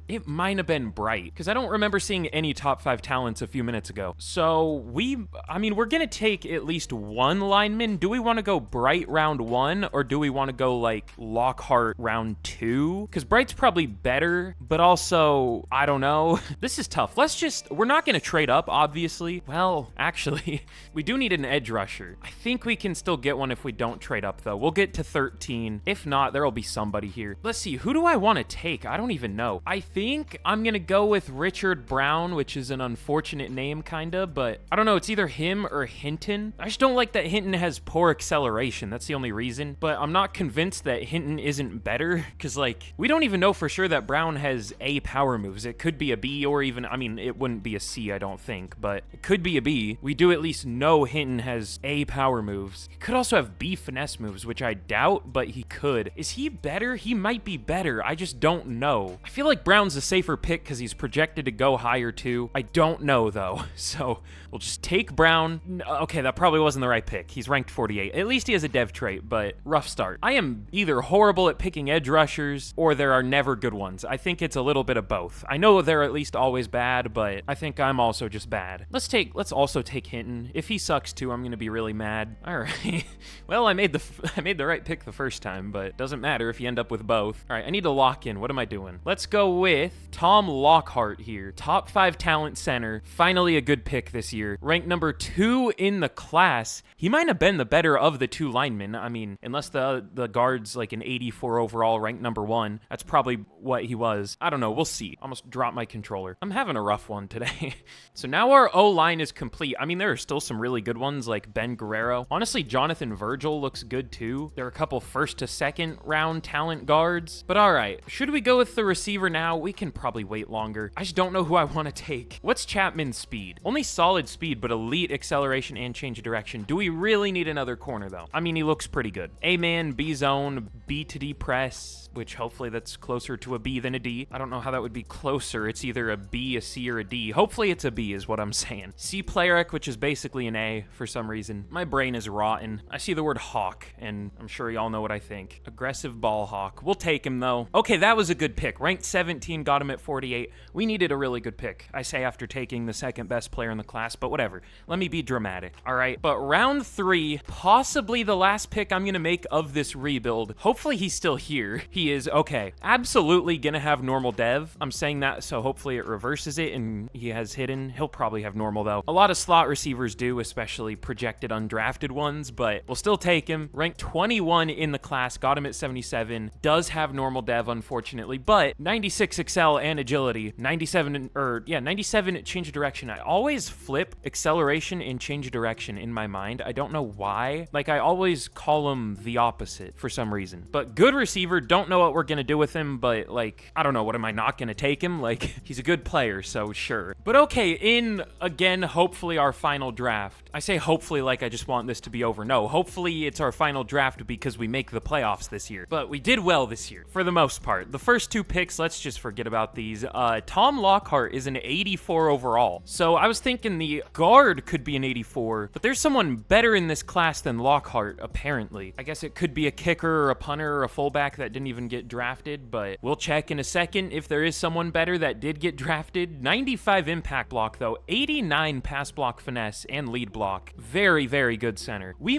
Bright, because I don't remember seeing any top 5 talents a few minutes ago. So we're going to take at least one lineman. Do we want to go Bright round 1, or do we want to go like Lockhart round 2? Because Bright's probably better, but also, I don't know. This is tough. We're not going to trade up, obviously. Well, actually, we do need an edge rusher. I think we can still get one if we don't trade up, though. We'll get to 13. If not, there'll be somebody here. Let's see. Who do I want to take? I don't even know. I think I'm going to go with Richard Brown, which is an unfortunate name, kinda, but I don't know. It's either him or Hinton. I just don't like that Hinton has poor acceleration. That's the only reason, but I'm not convinced that Hinton isn't better, because like, we don't even know for sure that Brown has A power moves. It could be a B, or even, I mean, it wouldn't be a C, I don't think, but it could be a B. We do at least know Hinton has A power moves. He could also have B finesse moves, which I doubt, but he could. Is he better? He might be better. I just don't know. I feel like Brown's a safer pick because he's projected to go higher too. I don't know though, so we'll just take Brown. Okay, that probably wasn't the right pick. He's ranked 48. At least he has a dev trait, but rough start. I am either horrible at picking edge rushers, or there are never good ones. I think it's a little bit of both. I know they're at least always bad, but I think I'm also just bad. Let's also take Hinton. If he sucks too, I'm gonna be really mad. All right. Well, I made the right pick the first time, but it doesn't matter if you end up with both. All right, I need to lock in. What am I doing? Let's go with Tom Lockhart here. Top 5 talent center. Finally a good pick this year. Ranked number 2 in the class. He might have been the better of the 2 linemen. I mean, unless the guard's like an 84 overall, ranked number 1. That's probably what he was. I don't know. We'll see. Almost dropped my controller. I'm having a rough one today. So now our O-line is complete. I mean, there are still some really good ones like Ben Guerrero. Honestly, Jonathan Virgil looks good too. There are a couple 1st to 2nd round talent guards. But all right, should we go with the receiver now? We can probably wait longer. I just don't know who I want to take. What's Chapman's speed? Only solid speed, but elite acceleration and change of direction. Do we really need another corner though? I mean, he looks pretty good. A-man, B-zone, B to D press, which hopefully that's closer to a B than a D. I don't know how that would be closer. It's either a B, a C, or a D. Hopefully it's a B is what I'm saying. C player, which is basically an A for some reason. My brain is rotten. I see the word hawk, and I'm sure y'all know what I think. Aggressive ball hawk. We'll take him though. Okay, that was a good pick. Ranked 17, got him at 48. We needed a really good pick. I say after taking the 2nd best player in the class, but whatever. Let me be dramatic. All right, but round 3, possibly the last pick I'm gonna make of this rebuild. Hopefully he's still here. He is. Okay, absolutely gonna have normal dev. I'm saying that so hopefully it reverses it and he has hidden. He'll probably have normal though. A lot of slot receivers do, especially projected undrafted ones, but we'll still take him. Ranked 21 in the class, got him at 77. Does have normal dev, unfortunately, but 96 excel and agility, 97 change of direction. I always flip acceleration and change of direction in my mind. I don't know why. Like, I always call him the opposite for some reason. But good receiver, don't know what we're gonna do with him, but like, I don't know, what am I not gonna take him? Like, he's a good player, so sure. But okay, in, again, hopefully our final draft. I say hopefully like I just want this to be over. No, hopefully it's our final draft because we make the playoffs this year. But But we did well this year, for the most part. The first 2 picks, let's just forget about these. Tom Lockhart is an 84 overall. So I was thinking the guard could be an 84, but there's someone better in this class than Lockhart, apparently. I guess it could be a kicker or a punter or a fullback that didn't even get drafted, but we'll check in a second if there is someone better that did get drafted. 95 impact block, though. 89 pass block finesse and lead block. Very, very good center. We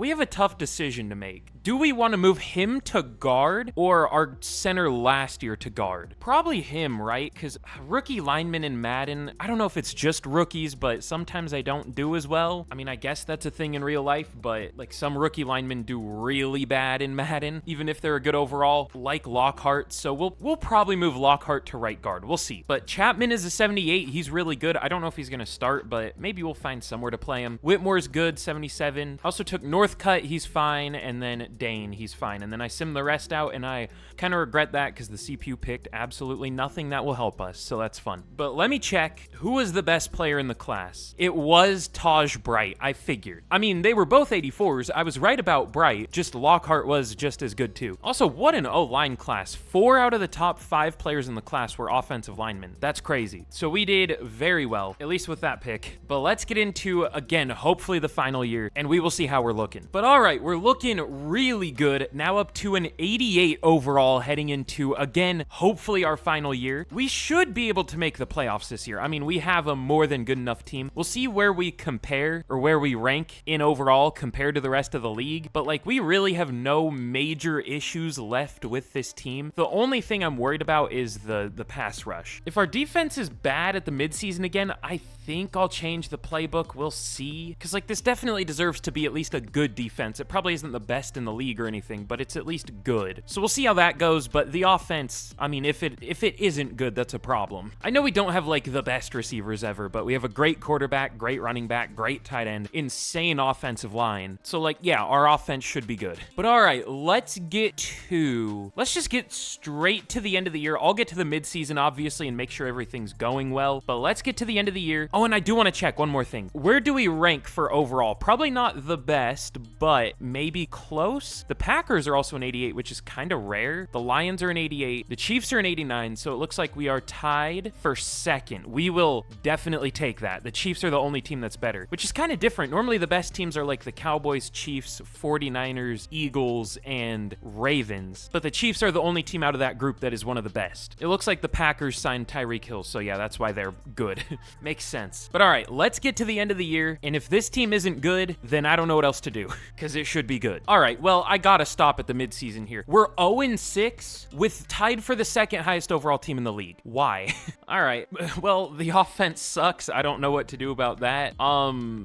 have a tough decision to make. Do we want to move him to guard or our center last year to guard? Probably him, right? Because rookie linemen in Madden, I don't know if it's just rookies, but sometimes I don't do as well. I mean, I guess that's a thing in real life, but like some rookie linemen do really bad in Madden, even if they're a good overall, like Lockhart. So we'll probably move Lockhart to right guard. We'll see. But Chapman is a 78. He's really good. I don't know if he's going to start, but maybe we'll find somewhere to play him. Whitmore's good, 77. Also took Northcutt. He's fine. And then Dane, he's fine. And then I simmed the rest out, and I kind of regret that because the CPU picked absolutely nothing that will help us, so that's fun. But let me check who was the best player in the class. It was Taj Bright, I figured. I mean, they were both 84s. I was right about Bright, just Lockhart was just as good too. Also, what an O-line class. 4 out of the top 5 players in the class were offensive linemen. That's crazy. So we did very well, at least with that pick. But let's get into, again, hopefully the final year, and we will see how we're looking. But all right, we're looking really good. Now up to an 88 overall heading into, again, hopefully our final year. We should be able to make the playoffs this year. I mean, we have a more than good enough team. We'll see where we compare or where we rank in overall compared to the rest of the league. But like, we really have no major issues left with this team. The only thing I'm worried about is the pass rush. If our defense is bad at the midseason again, I think I'll change the playbook. We'll see. Because like, this definitely deserves to be at least a good defense. It probably isn't the best in the league or anything, but it's at least good. So we'll see how that goes. But the offense, I mean, if it isn't good, that's a problem. I know we don't have like the best receivers ever, but we have a great quarterback, great running back, great tight end, insane offensive line. So like, yeah, our offense should be good. But all right, let's just get straight to the end of the year. I'll get to the midseason, obviously, and make sure everything's going well. But let's get to the end of the year. Oh, and I do want to check one more thing. Where do we rank for overall? Probably not the best, but maybe close. The Packers are also an 88, which is kind of rare. The Lions are an 88. The Chiefs are an 89, so it looks like we are tied for second. We will definitely take that. The Chiefs are the only team that's better, which is kind of different. Normally, the best teams are like the Cowboys, Chiefs, 49ers, Eagles, and Ravens. But the Chiefs are the only team out of that group that is one of the best. It looks like the Packers signed Tyreek Hill, so yeah, that's why they're good. Makes sense. But all right, let's get to the end of the year, and if this team isn't good, then I don't know what else to do, because it should be good. All right, well, I gotta stop at the midseason here. We're 0-6 with tied for the second highest overall team in the league. Why? All right, well, the offense sucks. I don't know what to do about that.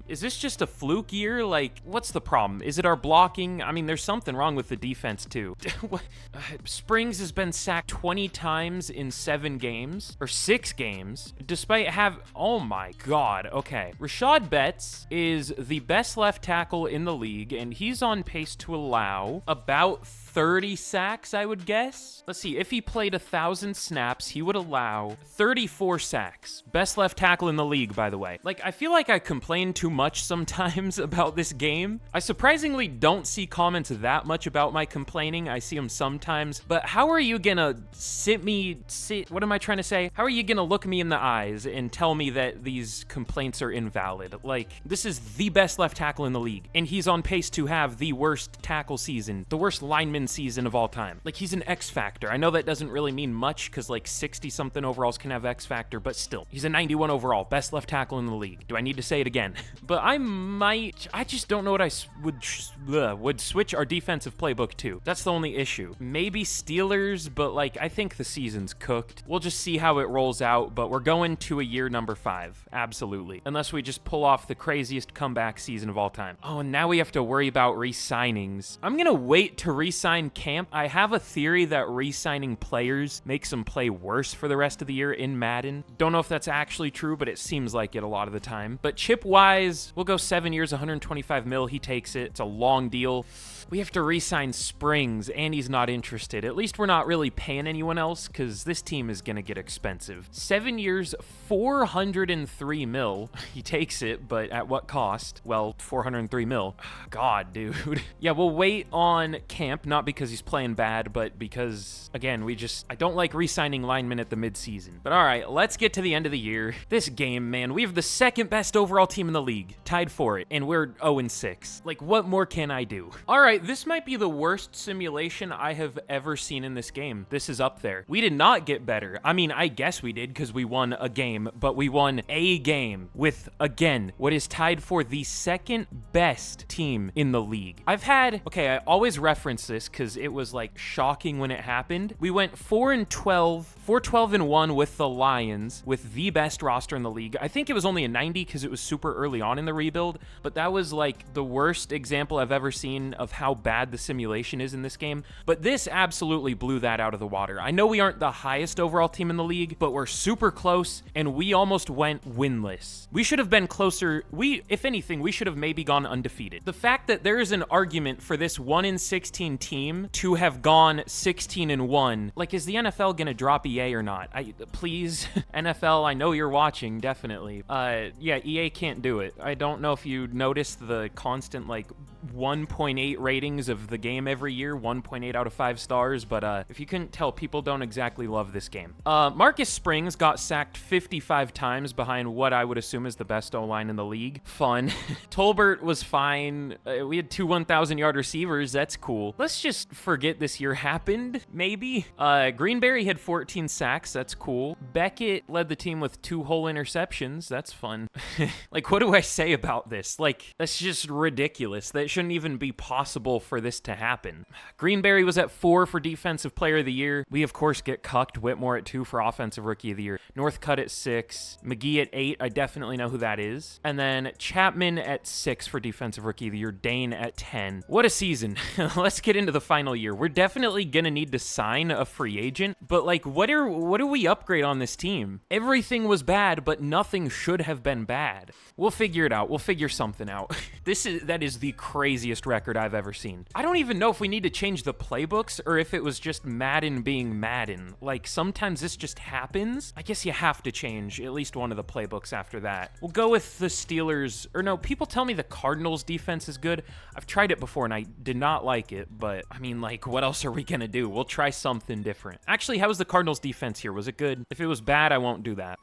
Is this just a fluke year? Like, what's the problem? Is it our blocking? I mean, there's something wrong with the defense too. Springs has been sacked 20 times in 7 games, or 6 games, despite oh my God, okay. Rashad Betts is the best left tackle in the league, and he's on pace to allow about 30 sacks, I would guess. Let's see, if he played 1,000 snaps, he would allow 34 sacks. Best left tackle in the league, by the way. Like, I feel like I complain too much sometimes about this game. I surprisingly don't see comments that much about my complaining. I see them sometimes, but how are you gonna what am I trying to say? How are you gonna look me in the eyes and tell me that these complaints are invalid? Like, this is the best left tackle in the league, and he's on pace to have the worst tackle season, the worst lineman season of all time. Like, he's an X factor. I know that doesn't really mean much because like 60 something overalls can have X factor, but still, he's a 91 overall, best left tackle in the league. Do I need to say it again? But I just don't know what I would switch our defensive playbook to. That's the only issue. Maybe Steelers, but like, I think the season's cooked. We'll just see how it rolls out, but we're going to a year number 5. Absolutely. Unless we just pull off the craziest comeback season of all time. Oh, and now we have to worry about re-signings. I'm gonna wait to re-sign Camp. I have a theory that re-signing players makes them play worse for the rest of the year in Madden. Don't know if that's actually true, but it seems like it a lot of the time. But Chip Wise, we'll go 7 years, 125 mil. He takes it. It's a long deal. We have to re-sign Springs, and he's not interested. At least we're not really paying anyone else, because this team is going to get expensive. 7 years, 403 mil. He takes it, but at what cost? Well, 403 mil. God, dude. Yeah, we'll wait on Camp, not because he's playing bad, but because, again, I don't like re-signing linemen at the midseason. But all right, let's get to the end of the year. This game, man, we have the second best overall team in the league, tied for it, and we're 0-6. Like, what more can I do? All right, this might be the worst simulation I have ever seen in this game. This is up there. We did not get better. I mean, I guess we did because we won a game, but we won a game with, again, what is tied for the second best team in the league. Okay, I always reference this because it was like shocking when it happened. We went 4-12-1 with the Lions, with the best roster in the league. I think it was only a 90 because it was super early on in the rebuild, but that was like the worst example I've ever seen of how bad the simulation is in this game. But this absolutely blew that out of the water. I know we aren't the highest overall team in the league, but we're super close, and we almost went winless. We should have been closer. If anything, we should have maybe gone undefeated. The fact that there is an argument for this 1-16 team to have gone 16-1, like, is the NFL gonna drop EA or not? Please, NFL, I know you're watching, definitely. Yeah, EA can't do it. I don't know if you noticed the constant, like, 1.8 ratings of the game every year, 1.8 out of 5 stars, but if you couldn't tell, people don't exactly love this game. Marcus Springs got sacked 55 times behind what I would assume is the best O-line in the league. Fun. Tolbert was fine. We had 2 1,000-yard receivers. That's cool. Let's just forget this year happened, maybe. Greenberry had 14 sacks. That's cool. Beckett led the team with 2 whole interceptions. That's fun. Like, what do I say about this? Like, that's just ridiculous. That shouldn't even be possible for this to happen. Greenberry was at 4 for Defensive Player of the Year. We, of course, get cucked. Whitmore at 2 for Offensive Rookie of the Year. Northcutt at 6. McGee at 8. I definitely know who that is. And then Chapman at 6 for Defensive Rookie of the Year. Dane at 10. What a season. Let's get into the final year. We're definitely gonna need to sign a free agent, but like, what do we upgrade on this team? Everything was bad, but nothing should have been bad. We'll figure it out. We'll figure something out. That is the craziest record I've ever seen. I don't even know if we need to change the playbooks or if it was just Madden being Madden. Like, sometimes this just happens. I guess you have to change at least one of the playbooks after that. We'll go with the Steelers, or no, people tell me the Cardinals defense is good. I've tried it before and I did not like it, but I mean, like, what else are we gonna do? We'll try something different. Actually, how was the Cardinals defense here? Was it good? If it was bad, I won't do that.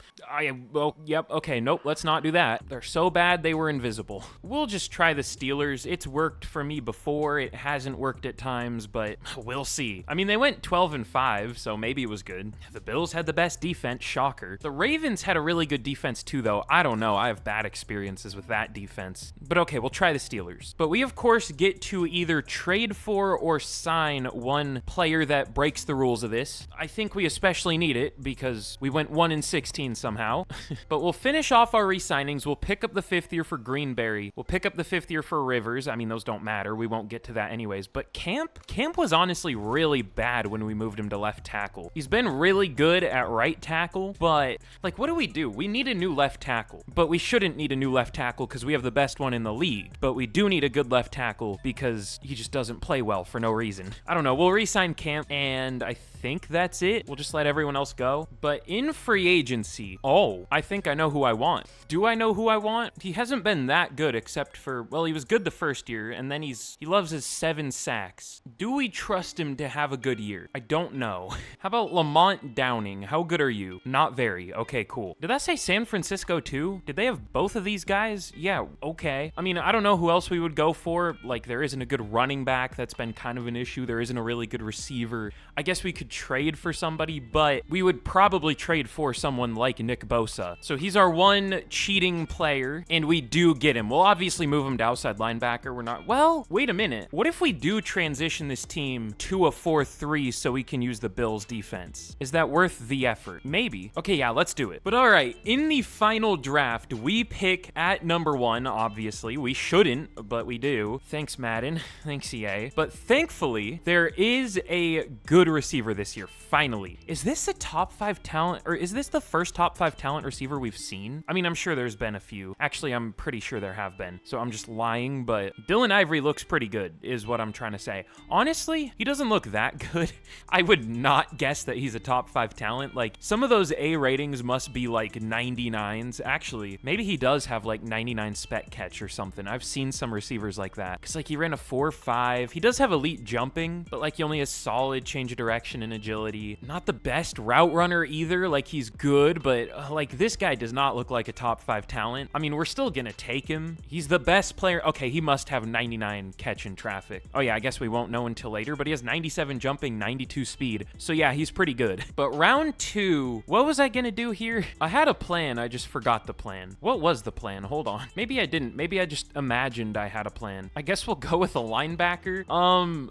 Well, yep, okay, nope, let's not do that. They're so bad they were invisible. We'll just try the Steelers. It's worked for me before. It hasn't worked at times, but we'll see. I mean, they went 12-5, so maybe it was good. The Bills had the best defense, shocker. The Ravens had a really good defense too, though. I don't know, I have bad experiences with that defense. But okay, we'll try the Steelers. But we, of course, get to either trade for or sign one player that breaks the rules of this. I think we especially need it because we went 1-16 somehow. But we'll finish off our re-signings. We'll pick up the 5th year for Greenberry. We'll pick up the 5th year for Rivers. I mean, those don't matter. We won't get to that anyways. But Camp was honestly really bad when we moved him to left tackle. He's been really good at right tackle, but like, what do? We need a new left tackle, but we shouldn't need a new left tackle because we have the best one in the league. But we do need a good left tackle because he just doesn't play well for no reason. I don't know. We'll re-sign Camp, and I think that's it. We'll just let everyone else go. But in free agency, I think I know who I want. Do I know who I want? He hasn't been that good except for, well, he was good the first year, and then he loves his 7 sacks. Do we trust him to have a good year? I don't know. How about Lamont Downing? How good are you? Not very. Okay, cool. Did that say San Francisco too? Did they have both of these guys? Yeah, okay. I mean, I don't know who else we would go for. Like, there isn't a good running back. That's been kind of an issue. There isn't a really good receiver. I guess we could trade for somebody, but we would probably trade for someone like Nick Bosa. So he's our one cheating player, and we do get him. We'll obviously move him to outside linebacker. We're not, well, wait a minute. What if we do transition this team to a 4-3 so we can use the Bills defense? Is that worth the effort? Maybe. Okay, yeah, let's do it. But all right, in the final draft, we pick at number 1, obviously. We shouldn't, but we do. Thanks, Madden. Thanks, EA. But thankfully, there is a good receiver this this year, finally. Is this a top 5 talent, or is this the first top 5 talent receiver we've seen? I mean, I'm sure there's been a few. Actually, I'm pretty sure there have been, so I'm just lying, but Dylan Ivory looks pretty good, is what I'm trying to say. Honestly, he doesn't look that good. I would not guess that he's a top 5 talent. Like, some of those A ratings must be like 99s. Actually, maybe he does have like 99 spec catch or something. I've seen some receivers like that, because like he ran a 4.5. He does have elite jumping, but like he only has solid change of direction and agility. Not the best route runner either. Like, he's good, but like this guy does not look like a top 5 talent. I mean, we're still gonna take him. He's the best player. Okay, he must have 99 catch in traffic. Oh yeah, I guess we won't know until later, but he has 97 jumping, 92 speed. So yeah, he's pretty good. But round 2, what was I gonna do here? I had a plan, I just forgot the plan. What was the plan? Hold on. Maybe I didn't. Maybe I just imagined I had a plan. I guess we'll go with a linebacker.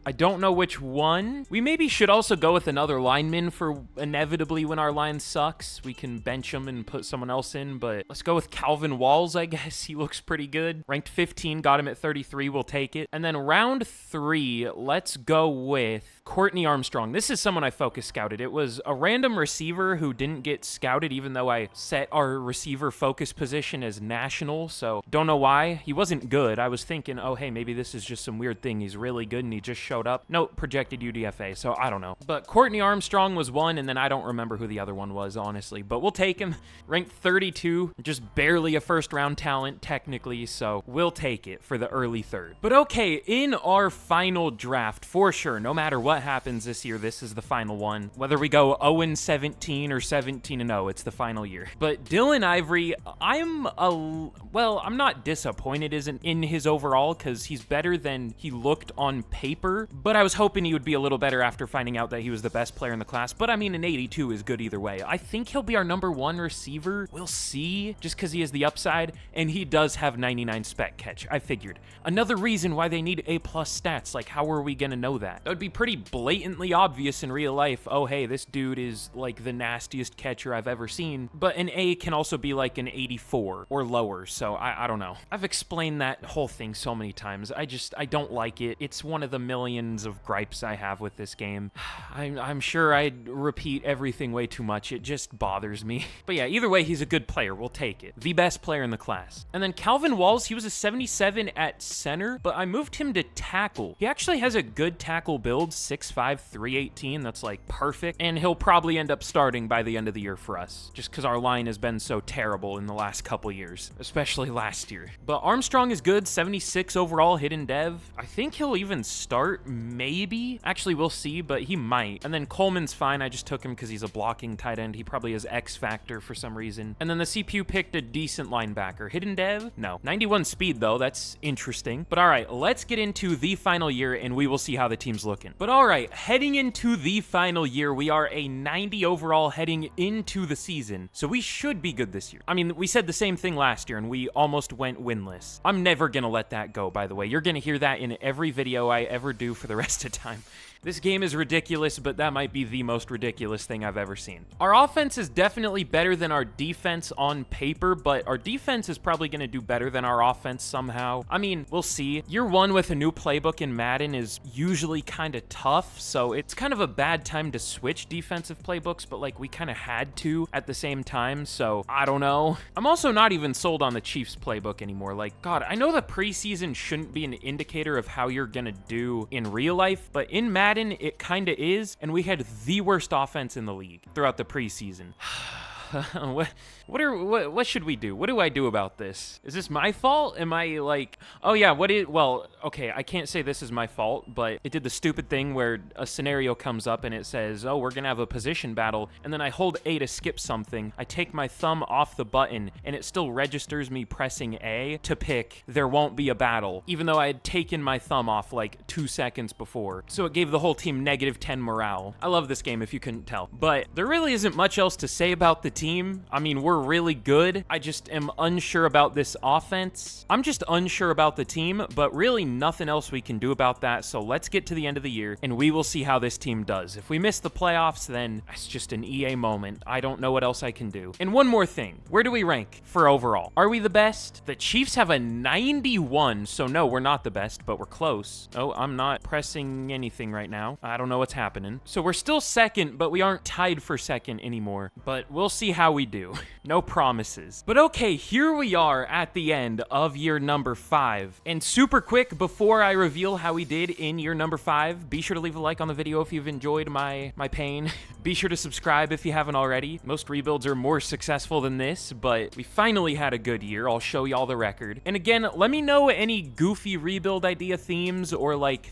I don't know which one. We maybe should also go with another lineman for inevitably when our line sucks. We can bench him and put someone else in, but let's go with Calvin Walls, I guess. He looks pretty good. Ranked 15, got him at 33. We'll take it. And then round 3, let's go with Courtney Armstrong. This is someone I focus scouted. It was a random receiver who didn't get scouted, even though I set our receiver focus position as national, so don't know why. He wasn't good. I was thinking, oh, hey, maybe this is just some weird thing. He's really good and he just showed up. No, projected UDFA, so I don't know. But Courtney Armstrong was one, and then I don't remember who the other one was, honestly, but we'll take him. Ranked 32, just barely a first-round talent, technically, so we'll take it for the early third. But okay, in our final draft, for sure, no matter what happens this year, this is the final one. Whether we go 0-17 or 17-0, it's the final year. But Dylan Ivory, I'm not disappointed in his overall, because he's better than he looked on paper, but I was hoping he would be a little better after finding out that he was the best player in the class. But I mean, an 82 is good either way. I think he'll be our number 1 receiver. We'll see, just because he has the upside, and he does have 99 spec catch. I figured. Another reason why they need A+ stats. Like, how are we gonna know that? That would be pretty blatantly obvious in real life. Oh, hey, this dude is like the nastiest catcher I've ever seen. But an A can also be like an 84 or lower, so I don't know. I've explained that whole thing so many times. I don't like it. It's one of the millions of gripes I have with this game. I'm sure I repeat everything way too much. It just bothers me. But yeah, either way, he's a good player. We'll take it. The best player in the class. And then Calvin Walls, he was a 77 at center, but I moved him to tackle. He actually has a good tackle build, 6'5", 318. That's like perfect. And he'll probably end up starting by the end of the year for us, just because our line has been so terrible in the last couple years, especially last year. But Armstrong is good, 76 overall hidden dev. I think he'll even start, maybe. Actually, we'll see, but he might. And then Coleman's fine. I just took him because he's a blocking tight end. He probably has X factor for some reason. And then the CPU picked a decent linebacker. Hidden dev? No. 91 speed though. That's interesting. But all right, let's get into the final year and we will see how the team's looking. But all right, heading into the final year, we are a 90 overall heading into the season. So we should be good this year. I mean, we said the same thing last year and we almost went winless. I'm never gonna let that go, by the way. You're gonna hear that in every video I ever do for the rest of time. This game is ridiculous, but that might be the most ridiculous thing I've ever seen. Our offense is definitely better than our defense on paper, but our defense is probably going to do better than our offense somehow. I mean, we'll see. Year 1 with a new playbook in Madden is usually kind of tough, so it's kind of a bad time to switch defensive playbooks, but like we kind of had to at the same time, so I don't know. I'm also not even sold on the Chiefs playbook anymore. Like, God, I know the preseason shouldn't be an indicator of how you're going to do in real life, but in Madden, it kind of is, and we had the worst offense in the league throughout the preseason. What should we do? What do I do about this? Is this my fault? Am I like, oh yeah, well, okay, I can't say this is my fault, but it did the stupid thing where a scenario comes up and it says, oh, we're gonna have a position battle, and then I hold A to skip something. I take my thumb off the button and it still registers me pressing A to pick there won't be a battle, even though I had taken my thumb off like 2 seconds before. So it gave the whole team -10 morale. I love this game if you couldn't tell, but there really isn't much else to say about the team. I mean, we're really good. I just am unsure about this offense. I'm just unsure about the team, but really nothing else we can do about that. So let's get to the end of the year and we will see how this team does. If we miss the playoffs, then it's just an EA moment. I don't know what else I can do. And one more thing. Where do we rank for overall? Are we the best? The Chiefs have a 91. So no, we're not the best, but we're close. Oh, I'm not pressing anything right now. I don't know what's happening. So we're still second, but we aren't tied for second anymore. But we'll see how we do. No promises. But okay, here we are at the end of year number 5. And super quick, before I reveal how we did in year number 5, be sure to leave a like on the video if you've enjoyed my pain. Be sure to subscribe if you haven't already. Most rebuilds are more successful than this, but we finally had a good year. I'll show y'all the record. And again, let me know any goofy rebuild idea themes or like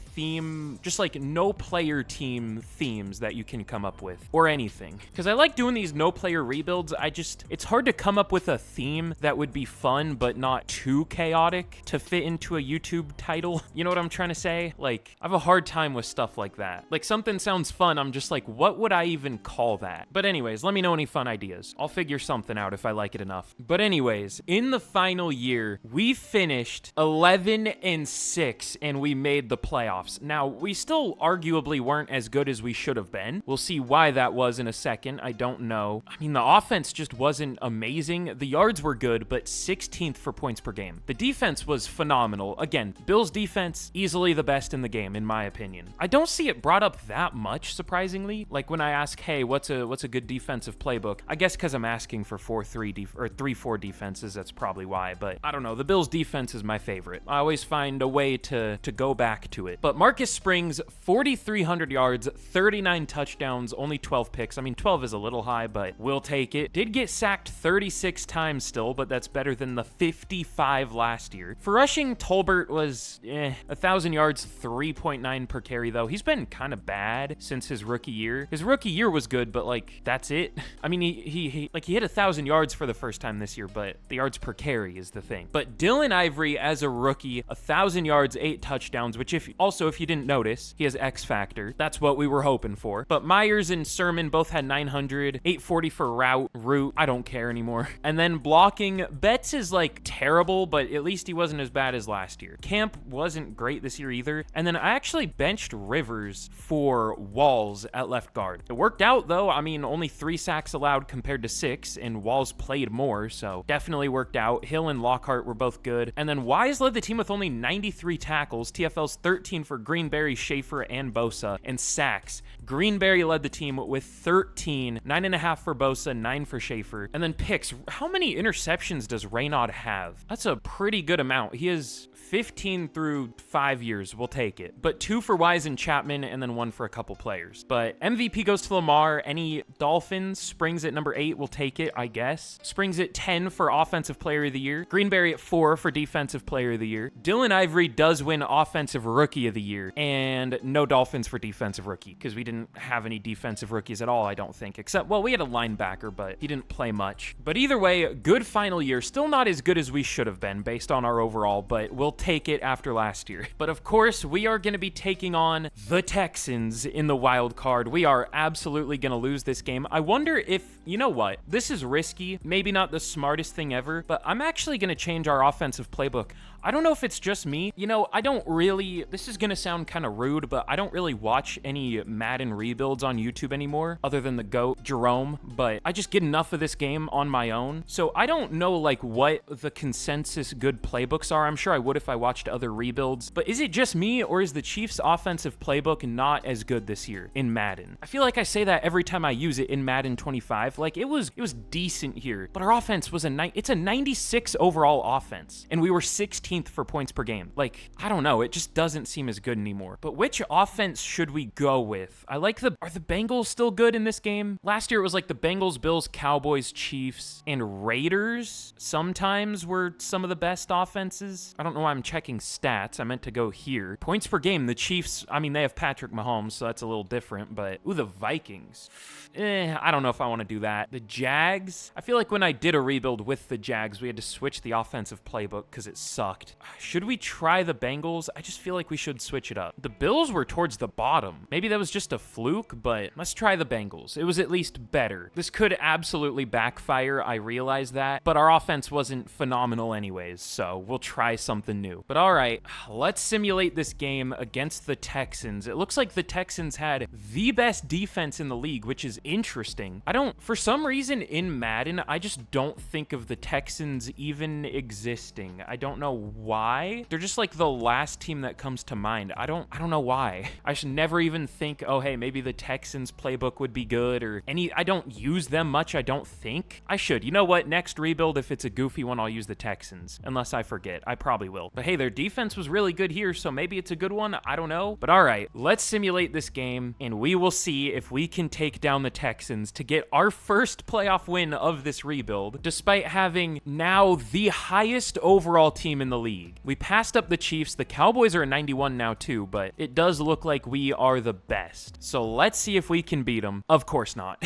just like no player team themes that you can come up with or anything. Because I like doing these no player rebuilds. It's hard to come up with a theme that would be fun, but not too chaotic to fit into a YouTube title. You know what I'm trying to say? Like, I have a hard time with stuff like that. Like, something sounds fun. I'm just like, what would I even call that? But anyways, let me know any fun ideas. I'll figure something out if I like it enough. But anyways, in the final year, we finished 11-6 and we made the playoffs. Now, we still arguably weren't as good as we should have been. We'll see why that was in a second. I don't know. I mean, the offense just wasn't amazing. The yards were good, but 16th for points per game. The defense was phenomenal. Again, Bills defense, easily the best in the game, in my opinion. I don't see it brought up that much, surprisingly. Like when I ask, hey, what's a good defensive playbook? I guess because I'm asking for 3-4 defenses, that's probably why. But I don't know. The Bills defense is my favorite. I always find a way to go back to it. But Marcus Springs, 4,300 yards, 39 touchdowns, only 12 picks. I mean, 12 is a little high, but we'll take it. Did get sacked 36 times still, but that's better than the 55 last year. For rushing, Tolbert was 1,000 yards, 3.9 per carry, though. He's been kind of bad since his rookie year. His rookie year was good, but like, that's it. I mean, he hit 1,000 yards for the first time this year, but the yards per carry is the thing. But Dylan Ivory as a rookie, 1,000 yards, 8 touchdowns, which if you didn't notice, he has X Factor. That's what we were hoping for. But Myers and Sermon both had 900, 840 for route. I don't care anymore. And then blocking, Betts is like terrible, but at least he wasn't as bad as last year. Camp wasn't great this year either. And then I actually benched Rivers for Walls at left guard. It worked out though. I mean, only 3 sacks allowed compared to 6, and Walls played more, so definitely worked out. Hill and Lockhart were both good. And then Wise led the team with only 93 tackles. TFL's 13 for Greenberry, Schaefer, and Bosa, and sacks. Greenberry led the team with 13, 9.5 for Bosa, 9 for Schaefer. And then picks. How many interceptions does Raynaud have? That's a pretty good amount. He is 15 through 5 years. We'll take it. But 2 for Wise and Chapman, and then 1 for a couple players. But MVP goes to Lamar. Any Dolphins? Springs at number 8. We'll take it, I guess. Springs at 10 for Offensive Player of the Year. Greenberry at 4 for Defensive Player of the Year. Dylan Ivory does win Offensive Rookie of the Year. And no Dolphins for Defensive Rookie, because we didn't have any defensive rookies at all, I don't think. Except, well, we had a linebacker, but he didn't play much. But either way, good final year. Still not as good as we should have been based on our overall, but we'll take it after last year. But of course, we are going to be taking on the Texans in the wild card. We are absolutely going to lose this game. I wonder if, you know what? This is risky. Maybe not the smartest thing ever, but I'm actually going to change our offensive playbook. I don't know if it's just me. You know, I don't really, this is going to sound kind of rude, but I don't really watch any Madden rebuilds on YouTube anymore, other than the GOAT, Jerome, but I just get enough of this game on my own. So I don't know like what the consensus good playbooks are. I'm sure I would if I watched other rebuilds, but is it just me, or is the Chiefs offensive playbook not as good this year in Madden? I feel like I say that every time I use it in Madden 25. Like it was decent here, but our offense was it's a 96 overall offense, and we were 16th for points per game. Like, I don't know. It just doesn't seem as good anymore. But which offense should we go with? I like are the Bengals still good in this game? Last year it was like the Bengals, Bills, Cowboys, Chiefs, and Raiders sometimes were some of the best offenses. I don't know why I'm checking stats. I meant to go here. Points per game, the Chiefs, I mean, they have Patrick Mahomes, so that's a little different, but ooh, the Vikings. I don't know if I want to do that. The Jags, I feel like when I did a rebuild with the Jags, we had to switch the offensive playbook because it sucked. sucked. Should we try the Bengals? I just feel like we should switch it up. The Bills were towards the bottom. Maybe that was just a fluke, but let's try the Bengals. It was at least better. This could absolutely backfire, I realize that, but our offense wasn't phenomenal anyways, so we'll try something new. But all right, let's simulate this game against the Texans. It looks like the Texans had the best defense in the league, which is interesting. For some reason in Madden, I just don't think of the Texans even existing. I don't know why. They're just like the last team that comes to mind. I don't know why. I should never even think, oh, hey, maybe the Texans playbook would be good or I don't use them much, I don't think. I should. You know what? Next rebuild, if it's a goofy one, I'll use the Texans. Unless I forget. I probably will. But hey, their defense was really good here, so maybe it's a good one. I don't know. But all right, let's simulate this game, and we will see if we can take down the Texans to get our first playoff win of this rebuild, despite having now the highest overall team in the league. We passed up the Chiefs. The Cowboys are a 91 now too, but it does look like we are the best. So let's see if we can beat them. Of course not.